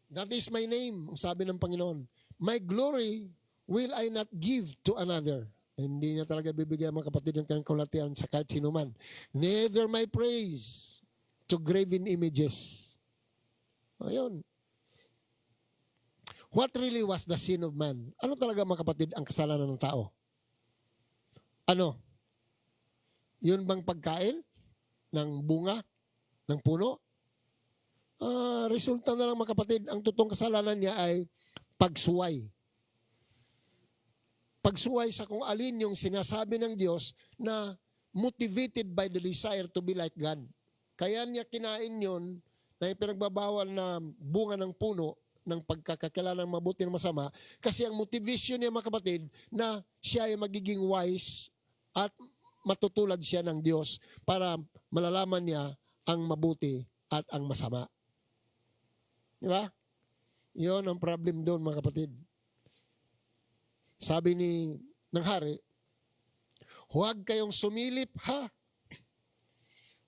That is my name, ang sabi ng Panginoon. My glory will I not give to another. Hindi niya talaga bibigyan mga kapatid ng kanyang kalatian sa kahit sino man. Neither my praise to graven images. Ayun. What really was the sin of man? Ano talaga mga kapatid ang kasalanan ng tao? Ano? Yun bang pagkain ng bunga, ng puno? Resulta na lang mga kapatid, ang totoong kasalanan niya ay pagsuway. Pagsuway sa kung alin yung sinasabi ng Diyos na motivated by the desire to be like God. Kaya niya kinain yun na ipinagbabawal na bunga ng puno ng pagkakakilala ng mabuti ng masama kasi ang motivation niya mga kapatid na siya ay magiging wise at matutulad siya ng Diyos para malalaman niya ang mabuti at ang masama. Di ba? Yun ang problem doon mga kapatid. Sabi ng hari, huwag kayong sumilip ha.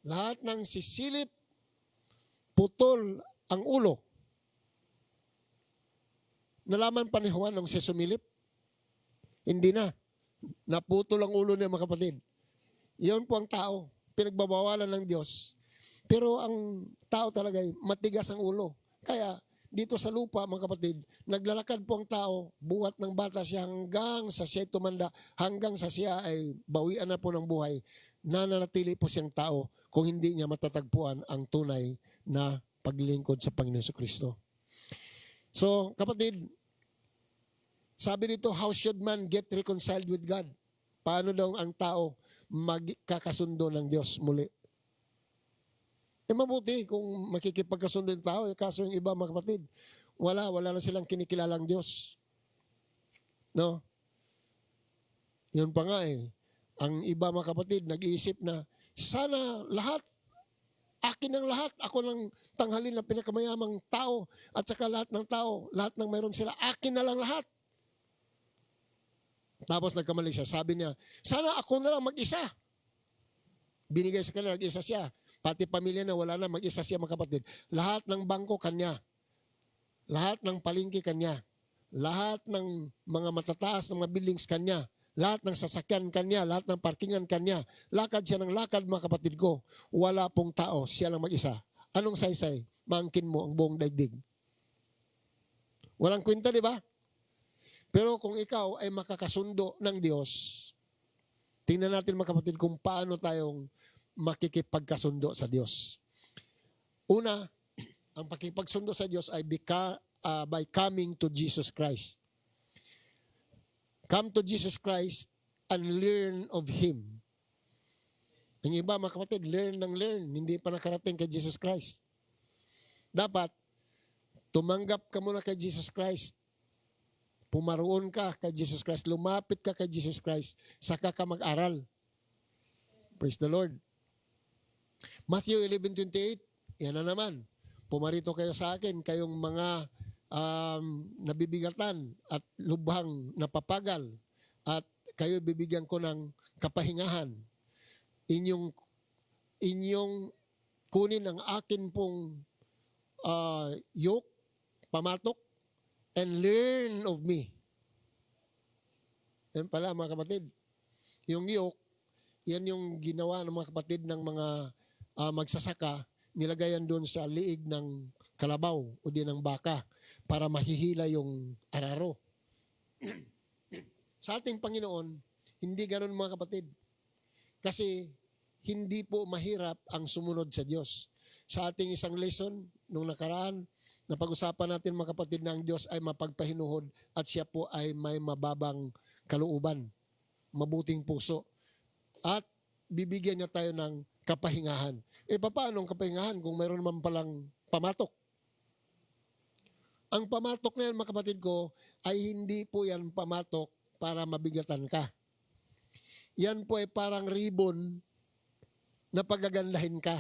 Lahat ng sisilip, putol ang ulo. Nalaman pa ni Juan nung siya sumilip? Hindi na. Naputol ang ulo niya mga kapatid. Iyon po ang tao. Pinagbabawalan ng Diyos. Pero ang tao talaga ay matigas ang ulo. Kaya dito sa lupa mga kapatid, naglalakad po ang tao, buhat ng bata siya hanggang sa siya tumanda, hanggang sa siya ay bawian na po ng buhay, nananatili po siyang tao kung hindi niya matatagpuan ang tunay na paglingkod sa Panginoon Kristo. So kapatid, sabi dito, how should man get reconciled with God? Paano daw ang tao magkakasundo ng Diyos muli? Eh mabuti kung makikipagkasundo yung tao, kaso yung iba mga kapatid, wala na silang kinikilalang Diyos. No? Yun pa nga eh. Ang iba mga kapatid, nag-iisip na, sana lahat, akin ang lahat, ako lang tanghalin ng pinakamayamang tao, at saka lahat ng tao, lahat ng mayroon sila, akin na lang lahat. Tapos nagkamali siya, sabi niya, sana ako na lang mag-isa. Binigay sa kanila, nag-isa siya. Pati pamilya na wala na, mag-isa siya mga kapatid. Lahat ng bangko kanya. Lahat ng palengke kanya. Lahat ng mga matataas ng mga buildings kanya. Lahat ng sasakyan kanya. Lahat ng parkingan kanya. Lakad siya ng lakad mga kapatid ko. Wala pong tao, siya lang mag-isa. Anong saysay? Maangkin mo ang buong daigdig. Walang kwenta, di ba? Pero kung ikaw ay makakasundo ng Diyos, tingnan natin mga kapatid kung paano tayong makikipagkasundo sa Diyos. Una, ang pakipagsundo sa Diyos ay by coming to Jesus Christ. Come to Jesus Christ and learn of Him. Ang iba mga kapatid, learn, hindi pa nakarating kay Jesus Christ. Dapat, tumanggap ka muna kay Jesus Christ. Pumaroon ka kay Jesus Christ. Lumapit ka kay Jesus Christ. Saka ka mag-aral. Praise the Lord. Matthew 11:28, yan na naman. Pumarito kayo sa akin, kayong mga nabibigatan at lubhang napapagal, at kayo bibigyan ko ng kapahingahan. Inyong kunin ang akin pong yoke, pamatok, and learn of me. Yan pala mga kapatid. Yung yoke, yan yung ginawa ng mga kapatid ng mga magsasaka, nilagayan doon sa liig ng kalabaw o di ng baka para mahihila yung araro. Sa ating Panginoon, hindi ganoon mga kapatid. Kasi hindi po mahirap ang sumunod sa Diyos. Sa ating isang lesson nung nakaraan, napag-usapan natin mga kapatid na ang Diyos ay mapagpahinuhod at siya po ay may mababang kalooban, mabuting puso. At bibigyan niya tayo ng kapahingahan. Paano ang kapahingahan kung mayroon naman palang pamatok? Ang pamatok na yan, mga kapatid ko, ay hindi po yan pamatok para mabigatan ka. Yan po ay parang ribbon na pagagandahin ka.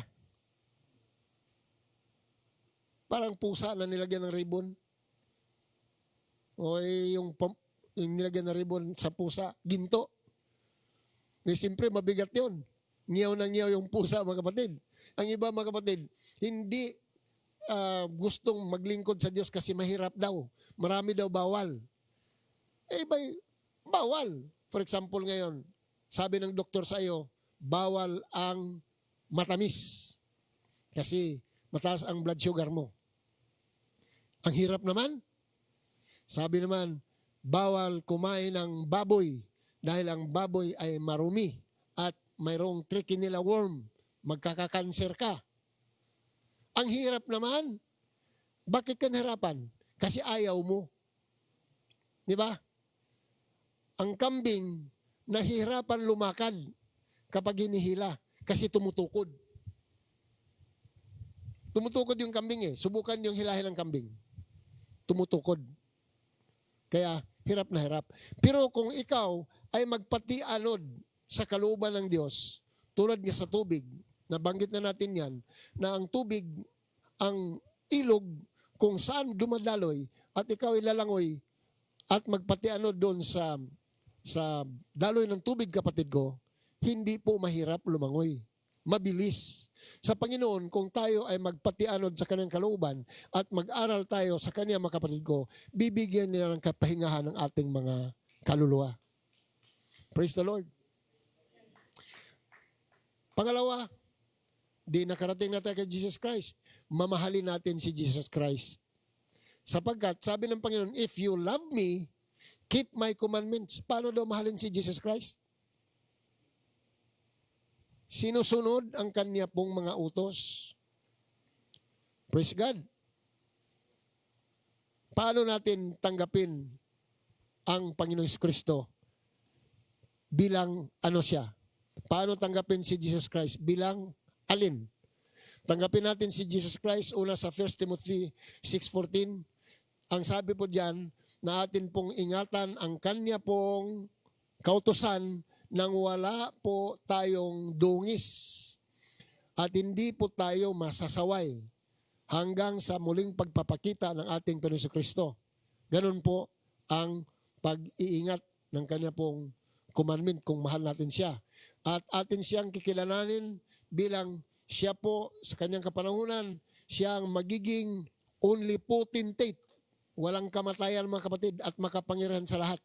Parang pusa na nilagyan ng ribbon. O yung nilagyan ng ribbon sa pusa, ginto. Siyempre, mabigat yun. Ngiyaw na ngiyaw yung pusa, mga kapatid. Ang iba, mga kapatid, hindi gustong maglingkod sa Diyos kasi mahirap daw. Marami daw bawal. Bawal. For example ngayon, sabi ng doktor sa iyo, bawal ang matamis. Kasi mataas ang blood sugar mo. Ang hirap naman. Sabi naman, bawal kumain ng baboy dahil ang baboy ay marumi at mayroong trichinella worm. Magkakakanser ka. Ang hirap naman. Bakit ka nahirapan? Kasi ayaw mo. Di ba? Ang kambing, nahihirapan lumakad kapag hinihila kasi tumutukod. Tumutukod yung kambing eh. Subukan yung hilahin ng kambing. Tumutukod. Kaya hirap na hirap. Pero kung ikaw ay magpatianod sa kalooban ng Diyos, tulad nga sa tubig, nabanggit na natin yan, na ang tubig, ang ilog, kung saan dumadaloy, at ikaw ay lalangoy, at magpatianod doon sa daloy ng tubig, kapatid ko, hindi po mahirap lumangoy. Mabilis. Sa Panginoon, kung tayo ay magpatianod sa kanyang kalooban at mag-aral tayo sa kanya, mga kapatid ko, bibigyan niya ng kapahingahan ng ating mga kaluluwa. Praise the Lord. Pangalawa, di nakarating natin kay Jesus Christ. Mamahalin natin si Jesus Christ. Sapagkat, sabi ng Panginoon, if you love me, keep my commandments. Paano daw mahalin si Jesus Christ? Sinusunod ang kanya pong mga utos. Praise God. Paano natin tanggapin ang Panginoon Kristo bilang ano siya? Paano tanggapin si Jesus Christ bilang alin? Tanggapin natin si Jesus Christ una sa 1 Timothy 6:14. Ang sabi po diyan na atin pong ingatan ang kanya pong kautusan nang wala po tayong dungis at hindi po tayo masasaway hanggang sa muling pagpapakita ng ating Panginoon Kristo. Ganun po ang pag-iingat ng kanya pong commandment kung mahal natin siya. At atin siyang kikilalanin bilang siya po sa kanyang kapanahunan, siyang magiging only potentate, walang kamatayan mga kapatid at makapangyarihan sa lahat.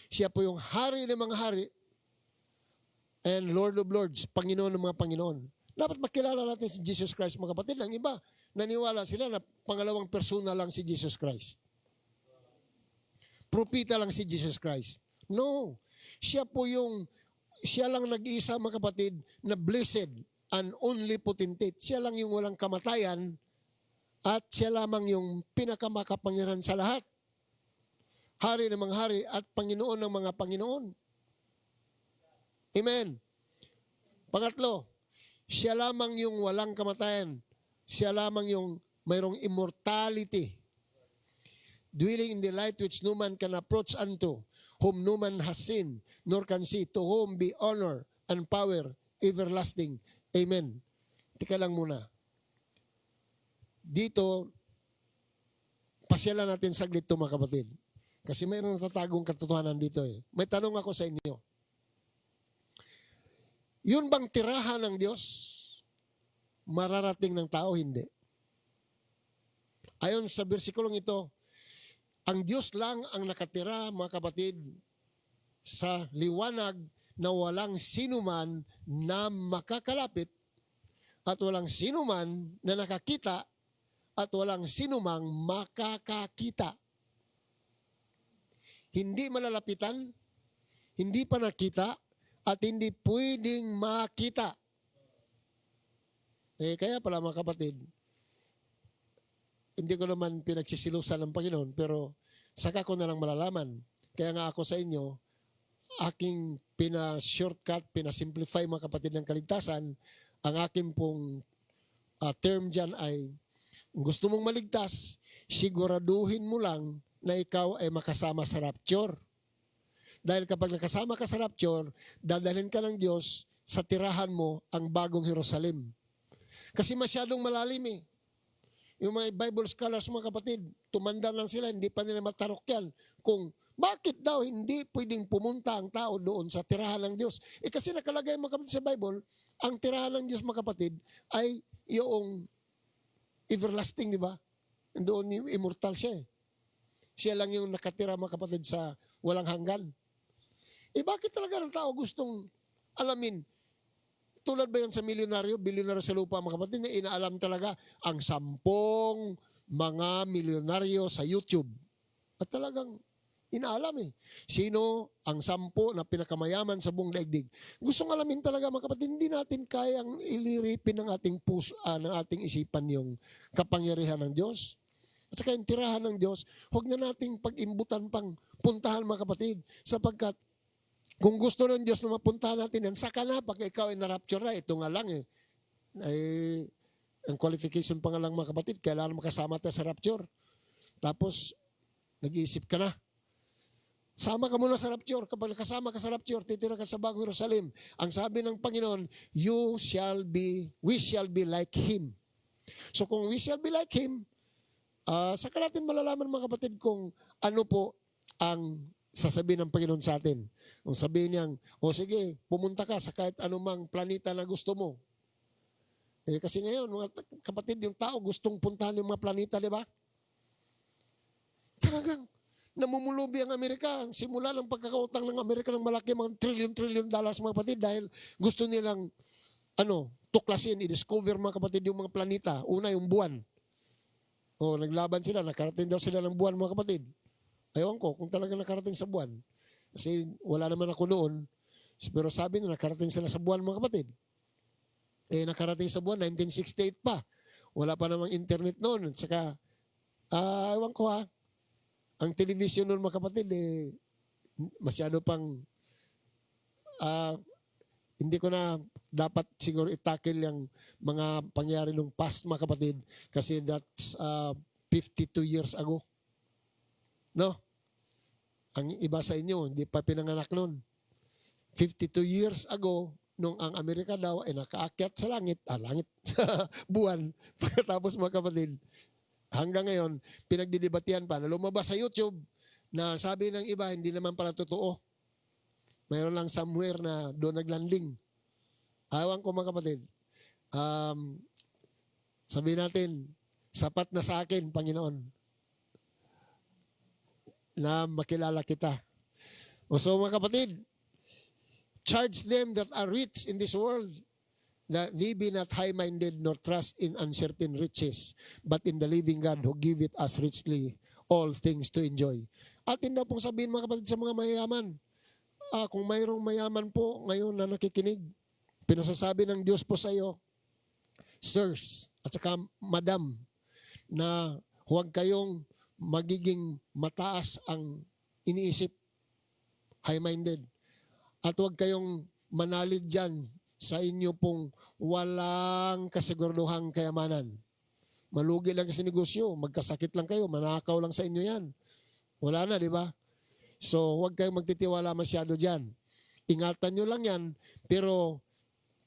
Siya po yung hari ng mga hari and Lord of Lords, Panginoon ng mga Panginoon. Dapat makilala natin si Jesus Christ, mga kapatid. Ang iba, naniwala sila na pangalawang persona lang si Jesus Christ. Propita lang si Jesus Christ. No. Siya lang nag-iisa, mga kapatid, na blessed and only potentate. Siya lang yung walang kamatayan at siya lamang yung pinakamakapangyarihan sa lahat. Hari ng mga hari at Panginoon ng mga Panginoon. Amen. Pangatlo, siya lamang yung walang kamatayan. Siya lamang yung mayroong immortality. Dwelling in the light which no man can approach unto, whom no man has seen, nor can see, to whom be honor and power everlasting. Amen. Tika lang muna. Dito, pasyalan natin saglit ito, mga kapatid. Kasi mayroong natatagong katotohanan dito eh. May tanong ako sa inyo. Yun bang tirahan ng Diyos? Mararating ng tao? Hindi. Ayon sa bersikulong ito, ang Diyos lang ang nakatira, mga kapatid, sa liwanag na walang sinuman na makakalapit at walang sinuman na nakakita at walang sinumang makakakita. Hindi malalapitan, hindi pa nakita, at hindi pwedeng makita. Kaya pala, mga kapatid, hindi ko naman pinagsisilusan ng Panginoon, pero saka ko na lang malalaman. Kaya nga ako sa inyo, aking pina-shortcut, pina-simplify, mga kapatid, ng kaligtasan, ang aking pong term dyan ay Kung gusto mong maligtas, siguraduhin mo lang na ikaw ay makasama sa rapture. Dahil kapag nakasama ka sa rapture, dadalhin ka ng Diyos sa tirahan mo ang bagong Jerusalem. Kasi masyadong malalim eh. Yung mga Bible scholars, mga kapatid, tumanda lang sila, hindi pa nila matarok yan. Kung bakit daw hindi pwedeng pumunta ang tao doon sa tirahan ng Diyos? Kasi nakalagay, mga kapatid, sa Bible, ang tirahan ng Diyos, mga kapatid, ay yung everlasting, di ba? Doon yung immortal siya eh. Siya lang yung nakatira, mga kapatid, sa walang hanggan. Bakit talaga ng tao gustong alamin? Tulad ba yan sa milyonaryo, bilyonaryo sa lupa, mga kapatid, na inaalam talaga ang 10 mga milyonaryo sa YouTube. At talagang inaalam eh. Sino ang 10 na pinakamayaman sa buong daigdig? Gustong alamin talaga, mga kapatid, hindi natin kayang iliripin ng ating puso, ng ating isipan yung kapangyarihan ng Diyos. At saka yung tirahan ng Diyos, huwag na nating pag-imbutan pang puntahan, mga kapatid, sapagkat kung gusto ng Diyos na mapuntahan natin yan, saka na pag ikaw ay na-rapture na, ito nga lang eh. Ang qualification pa nga lang, mga kapatid, kailangan makasama tayo sa rapture. Tapos, nag-iisip ka na. Sama ka muna sa rapture. Kapag nakasama ka sa rapture, titira ka sa bagong Jerusalem. Ang sabi ng Panginoon, we shall be like Him. So kung we shall be like Him, saka natin malalaman, mga kapatid, kung ano po ang sasabihin ng Panginoon sa atin. Kung sabihin niyang, sige, pumunta ka sa kahit anumang planeta na gusto mo. Kasi ngayon, mga kapatid, yung tao gustong puntahan yung mga planeta, di ba? Talagang namumulubi ang Amerika. Simula ng pagkakautang ng Amerika ng malaki, mga trillion dollars, mga kapatid, dahil gusto nilang tuklasin, i-discover, mga kapatid, yung mga planeta. Una, yung buwan. Naglaban sila, nakarating daw sila ng buwan, mga kapatid. Ayaw ko kung talaga nakarating sa buwan. Kasi wala naman ako noon. Pero sabi nila, nakarating sila sa buwan, mga kapatid. Nakarating sa buwan, 1968 pa. Wala pa namang internet noon. Saka, ewan ko ang television noon, mga kapatid, masyado pang, hindi ko na dapat siguro itakil yung mga pangyari nung past, mga kapatid. Kasi that's 52 years ago. No? Ang iba sa inyo, hindi pa pinanganak noon. 52 years ago, nung ang Amerika daw ay nakaakyat sa langit, sa buwan. Pagkatapos, mga kapatid, hanggang ngayon, pinagdidebatihan pa na lumabas sa YouTube na sabi ng iba, hindi naman pala totoo. Mayroon lang somewhere na doon naglanding. Awan ko, mga kapatid. Sabihin natin, sapat na sa akin, Panginoon, na makilala kita. So, mga kapatid, charge them that are rich in this world, that they be not high-minded nor trust in uncertain riches, but in the living God who giveth us richly all things to enjoy. At hindi pong sabihin, mga kapatid, sa mga mayayaman, kung mayroong mayaman po ngayon na nakikinig, pinasasabi ng Diyos po sa iyo, sirs, at saka madam, na huwag kayong magiging mataas ang iniisip, high-minded. At huwag kayong manalig dyan sa inyo pong walang kasiguraduhang kayamanan. Malugi lang kasi negosyo, magkasakit lang kayo, manakaw lang sa inyo yan. Wala na, di ba? So, huwag kayong magtitiwala masyado dyan. Ingatan nyo lang yan, pero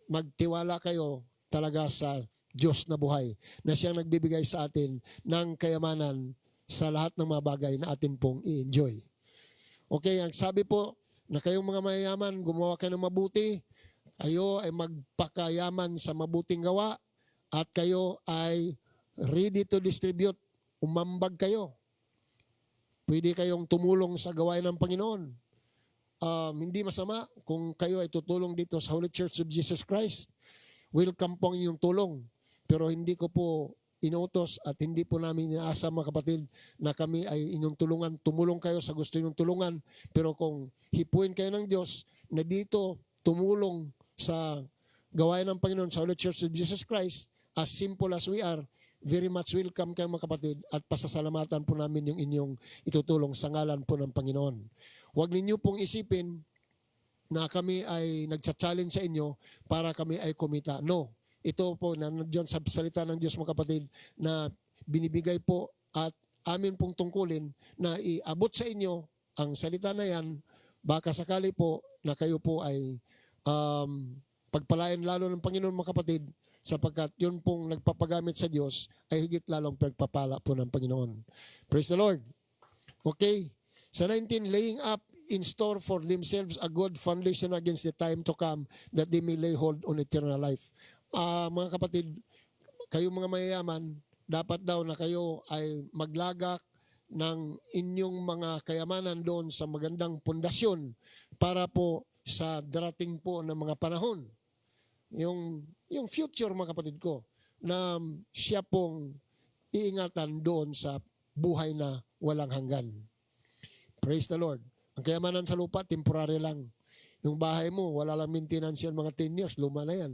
magtiwala kayo talaga sa Diyos na buhay, na siyang nagbibigay sa atin ng kayamanan sa lahat ng mga bagay na atin pong i-enjoy. Okay, ang sabi po na kayong mga mayayaman, gumawa kayo ng mabuti, kayo ay magpakayaman sa mabuting gawa, at kayo ay ready to distribute, umambag kayo. Pwede kayong tumulong sa gawain ng Panginoon. Hindi masama kung kayo ay tutulong dito sa Holy Church of Jesus Christ. Welcome po ang inyong tulong. Pero hindi ko po inuutos at hindi po namin inaasa, mga kapatid, na kami ay inyong tulungan. Tumulong kayo sa gusto inyong tulungan. Pero kung hipuin kayo ng Diyos na dito tumulong sa gawain ng Panginoon sa Holy Church of Jesus Christ, as simple as we are, very much welcome kayo, mga kapatid, at pasasalamatan po namin yung inyong itutulong sa ngalan po ng Panginoon. Huwag ninyo pong isipin na kami ay nagcha-challenge sa inyo para kami ay kumita. No. Ito po, nandiyan sa salita ng Diyos, mga kapatid, na binibigay po at amin pong tungkulin na iabot sa inyo ang salita na yan, baka sakali po na kayo po ay pagpalain lalo ng Panginoon mga kapatid, sapagkat yun pong nagpapagamit sa Diyos ay higit lalong pagpapala po ng Panginoon. Praise the Lord. Okay. Sa 19, laying up in store for themselves a good foundation against the time to come, that they may lay hold on eternal life. Mga kapatid, kayo mga mayayaman, dapat daw na kayo ay maglagak ng inyong mga kayamanan doon sa magandang pundasyon para po sa darating po ng mga panahon. Yung future mga kapatid ko, na siya pong iingatan doon sa buhay na walang hanggan. Praise the Lord. Ang kayamanan sa lupa, temporary lang. Yung bahay mo, wala lang maintenance yan, mga 10 years, luma na yan.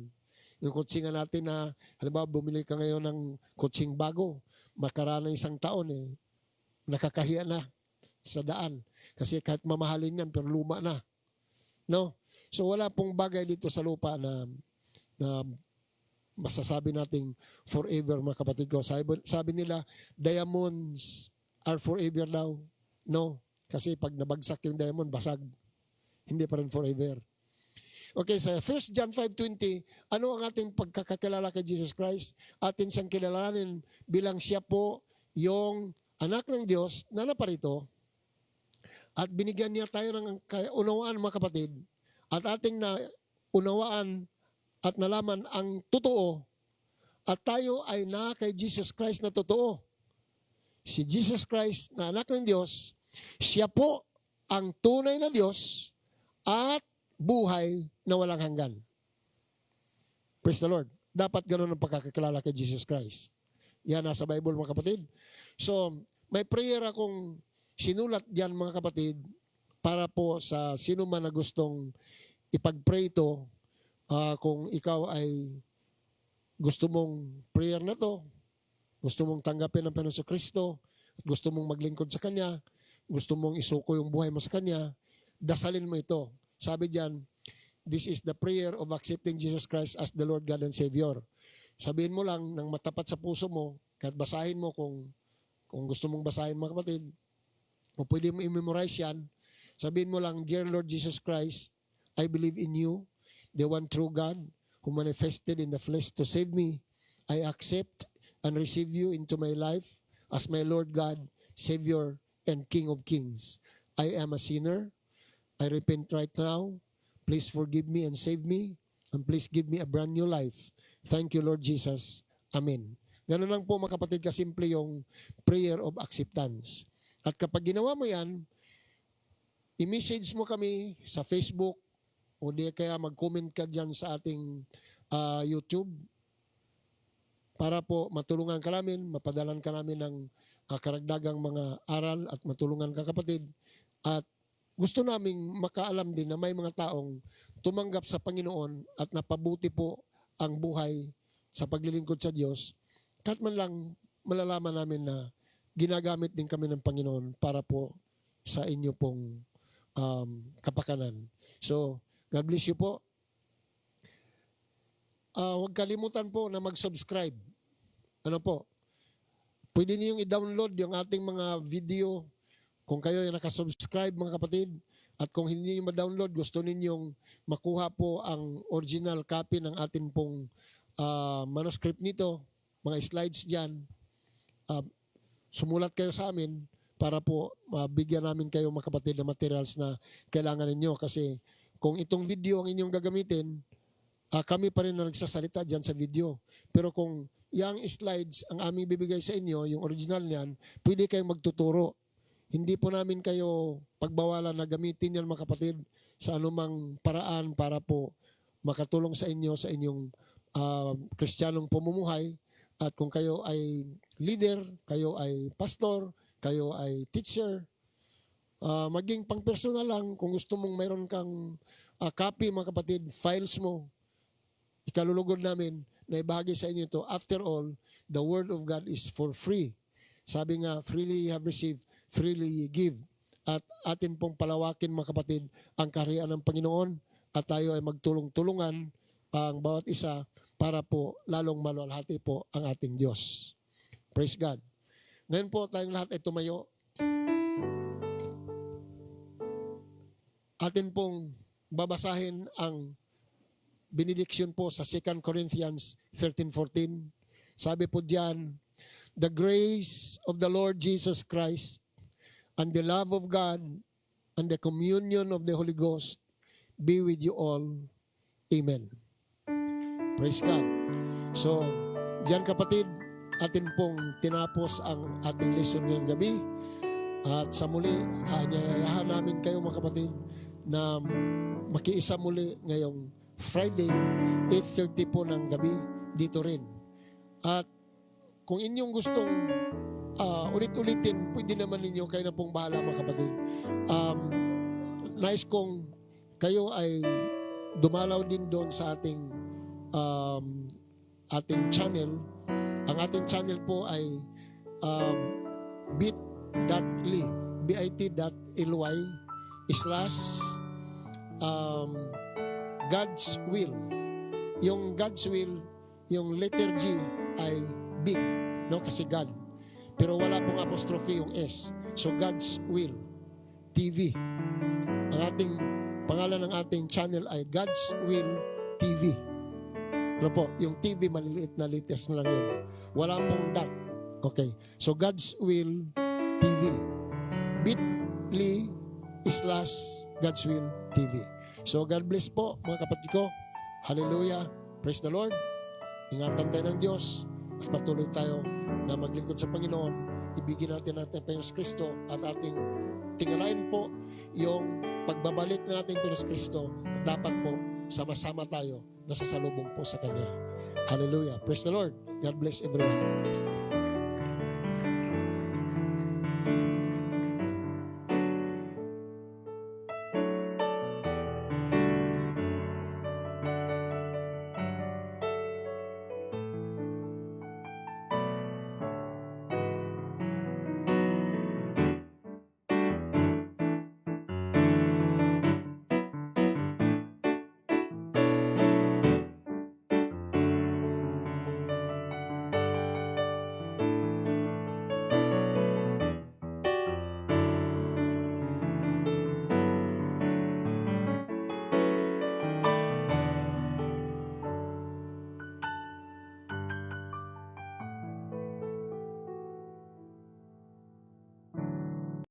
Yung kutsingan natin na, halimbawa, bumili ka ngayon ng kutsing bago, makaraan ng 1 taon, nakakahiya na sa daan. Kasi kahit mamahalin yan, pero luma na. No? So wala pong bagay dito sa lupa na masasabi nating forever, mga kapatid ko. Sabi nila, diamonds are forever daw. No, kasi pag nabagsak yung diamond, basag. Hindi pa rin forever. Okay, sa 1 John 5:20, ano ang ating pagkakakilala kay Jesus Christ? Atin siyang kilalanin bilang siya po yung anak ng Diyos na naparito, at binigyan niya tayo ng unawaan, mga kapatid, at ating na unawaan at nalaman ang totoo, at tayo ay na kay Jesus Christ na totoo. Si Jesus Christ na anak ng Diyos, siya po ang tunay na Diyos at buhay na walang hanggan. Praise the Lord. Dapat ganun ang pagkakakilala kay Jesus Christ. Yan nasa Bible, mga kapatid. So, may prayer akong sinulat diyan, mga kapatid, para po sa sino man na gustong ipag-pray ito. Kung ikaw ay gusto mong prayer na to, gusto mong tanggapin ang Panginoon Kristo, gusto mong maglingkod sa Kanya, gusto mong isuko yung buhay mo sa Kanya, dasalin mo ito. Sabi diyan, this is the prayer of accepting Jesus Christ as the Lord, God, and Savior. Sabihin mo lang ng matapat sa puso mo, kahit basahin mo kung gusto mong basahin, mga kapatid, o pwede mo i-memorize yan. Sabihin mo lang, Dear Lord Jesus Christ, I believe in you, the one true God, who manifested in the flesh to save me. I accept and receive you into my life as my Lord God, Savior, and King of Kings. I am a sinner. I repent right now. Please forgive me and save me. And please give me a brand new life. Thank you, Lord Jesus. Amen. Ganun lang po, mga kapatid, kasimple yung prayer of acceptance. At kapag ginawa mo yan, i-message mo kami sa Facebook, o di kaya mag-comment ka dyan sa ating YouTube, para po matulungan ka namin, mapadalan ka namin ng karagdagang mga aral at matulungan ka, kapatid. At gusto naming makaalam din na may mga taong tumanggap sa Panginoon at napabuti po ang buhay sa paglilingkod sa Diyos. Kahit man lang malalaman namin na ginagamit din kami ng Panginoon para po sa inyo pong kapakanan. So, God bless you po. Huwag kalimutan po na mag-subscribe. Ano po? Pwede niyong i-download yung ating mga video kung kayo yung nakasubscribe, mga kapatid. At kung hindi niyo ma-download, gusto ninyong makuha po ang original copy ng ating pong manuscript nito, mga slides dyan, sumulat kayo sa amin para po bigyan namin kayo, mga kapatid, na materials na kailangan ninyo. Kasi kung itong video ang inyong gagamitin, kami pa rin na nagsasalita dyan sa video. Pero kung yung slides ang aming bibigay sa inyo, yung original niyan, pwede kayong magtuturo. Hindi po namin kayo pagbawalan na gamitin yan, mga kapatid, sa anumang paraan para po makatulong sa inyo sa inyong kristyanong pamumuhay. At kung kayo ay leader, kayo ay pastor, kayo ay teacher, maging pang personal lang, kung gusto mong mayroon kang copy, mga kapatid, files mo, ikalulugod namin na ibahagi sa inyo ito. After all, the Word of God is for free. Sabi nga, freely you have received, freely you give. At atin pong palawakin, mga kapatid, ang kaharian ng Panginoon, at tayo ay magtulong-tulungan ang bawat isa para po lalong maluwalhati po ang ating Diyos. Praise God. Ngayon po tayong lahat ay tumayo. Atin pong babasahin ang benediction po sa 2 Corinthians 13:14. Sabi po diyan, the grace of the Lord Jesus Christ and the love of God and the communion of the Holy Ghost be with you all. Amen. Praise God. So, diyan kapatid, atin pong tinapos ang ating lesson ngayong gabi. At sa muli, anyayahan namin kayo mga kapatid na makiisa muli ngayong Friday, 8:30 po ng gabi dito rin. At kung inyong gustong ulit-ulitin, pwede naman ninyo, kayo na pong bahala mga kapatid. Nais kong kayo ay dumalaw din doon sa ating channel. Ang ating channel po ay bit.ly God's Will. Yung God's Will, yung letter G ay big, no? Kasi God. Pero wala pong apostrophe yung S. So God's Will TV. Ang ating pangalan ng ating channel ay God's Will TV. Ano po? Yung TV, maliliit na letters na lang yun. Wala pong dot. Okay. So God's Will TV. bit.ly/God's Will TV. So God bless po mga kapatid ko. Hallelujah. Praise the Lord. Ingatan tayo ng Diyos at patuloy tayo na maglingkod sa Panginoon. Ibigin natin ang Panginoon Kristo at ating tingalain po yung pagbabalik ng ating Panginoon Kristo. Dapat po sama-sama tayo na sasalubong po sa Kanya. Hallelujah. Praise the Lord. God bless everyone.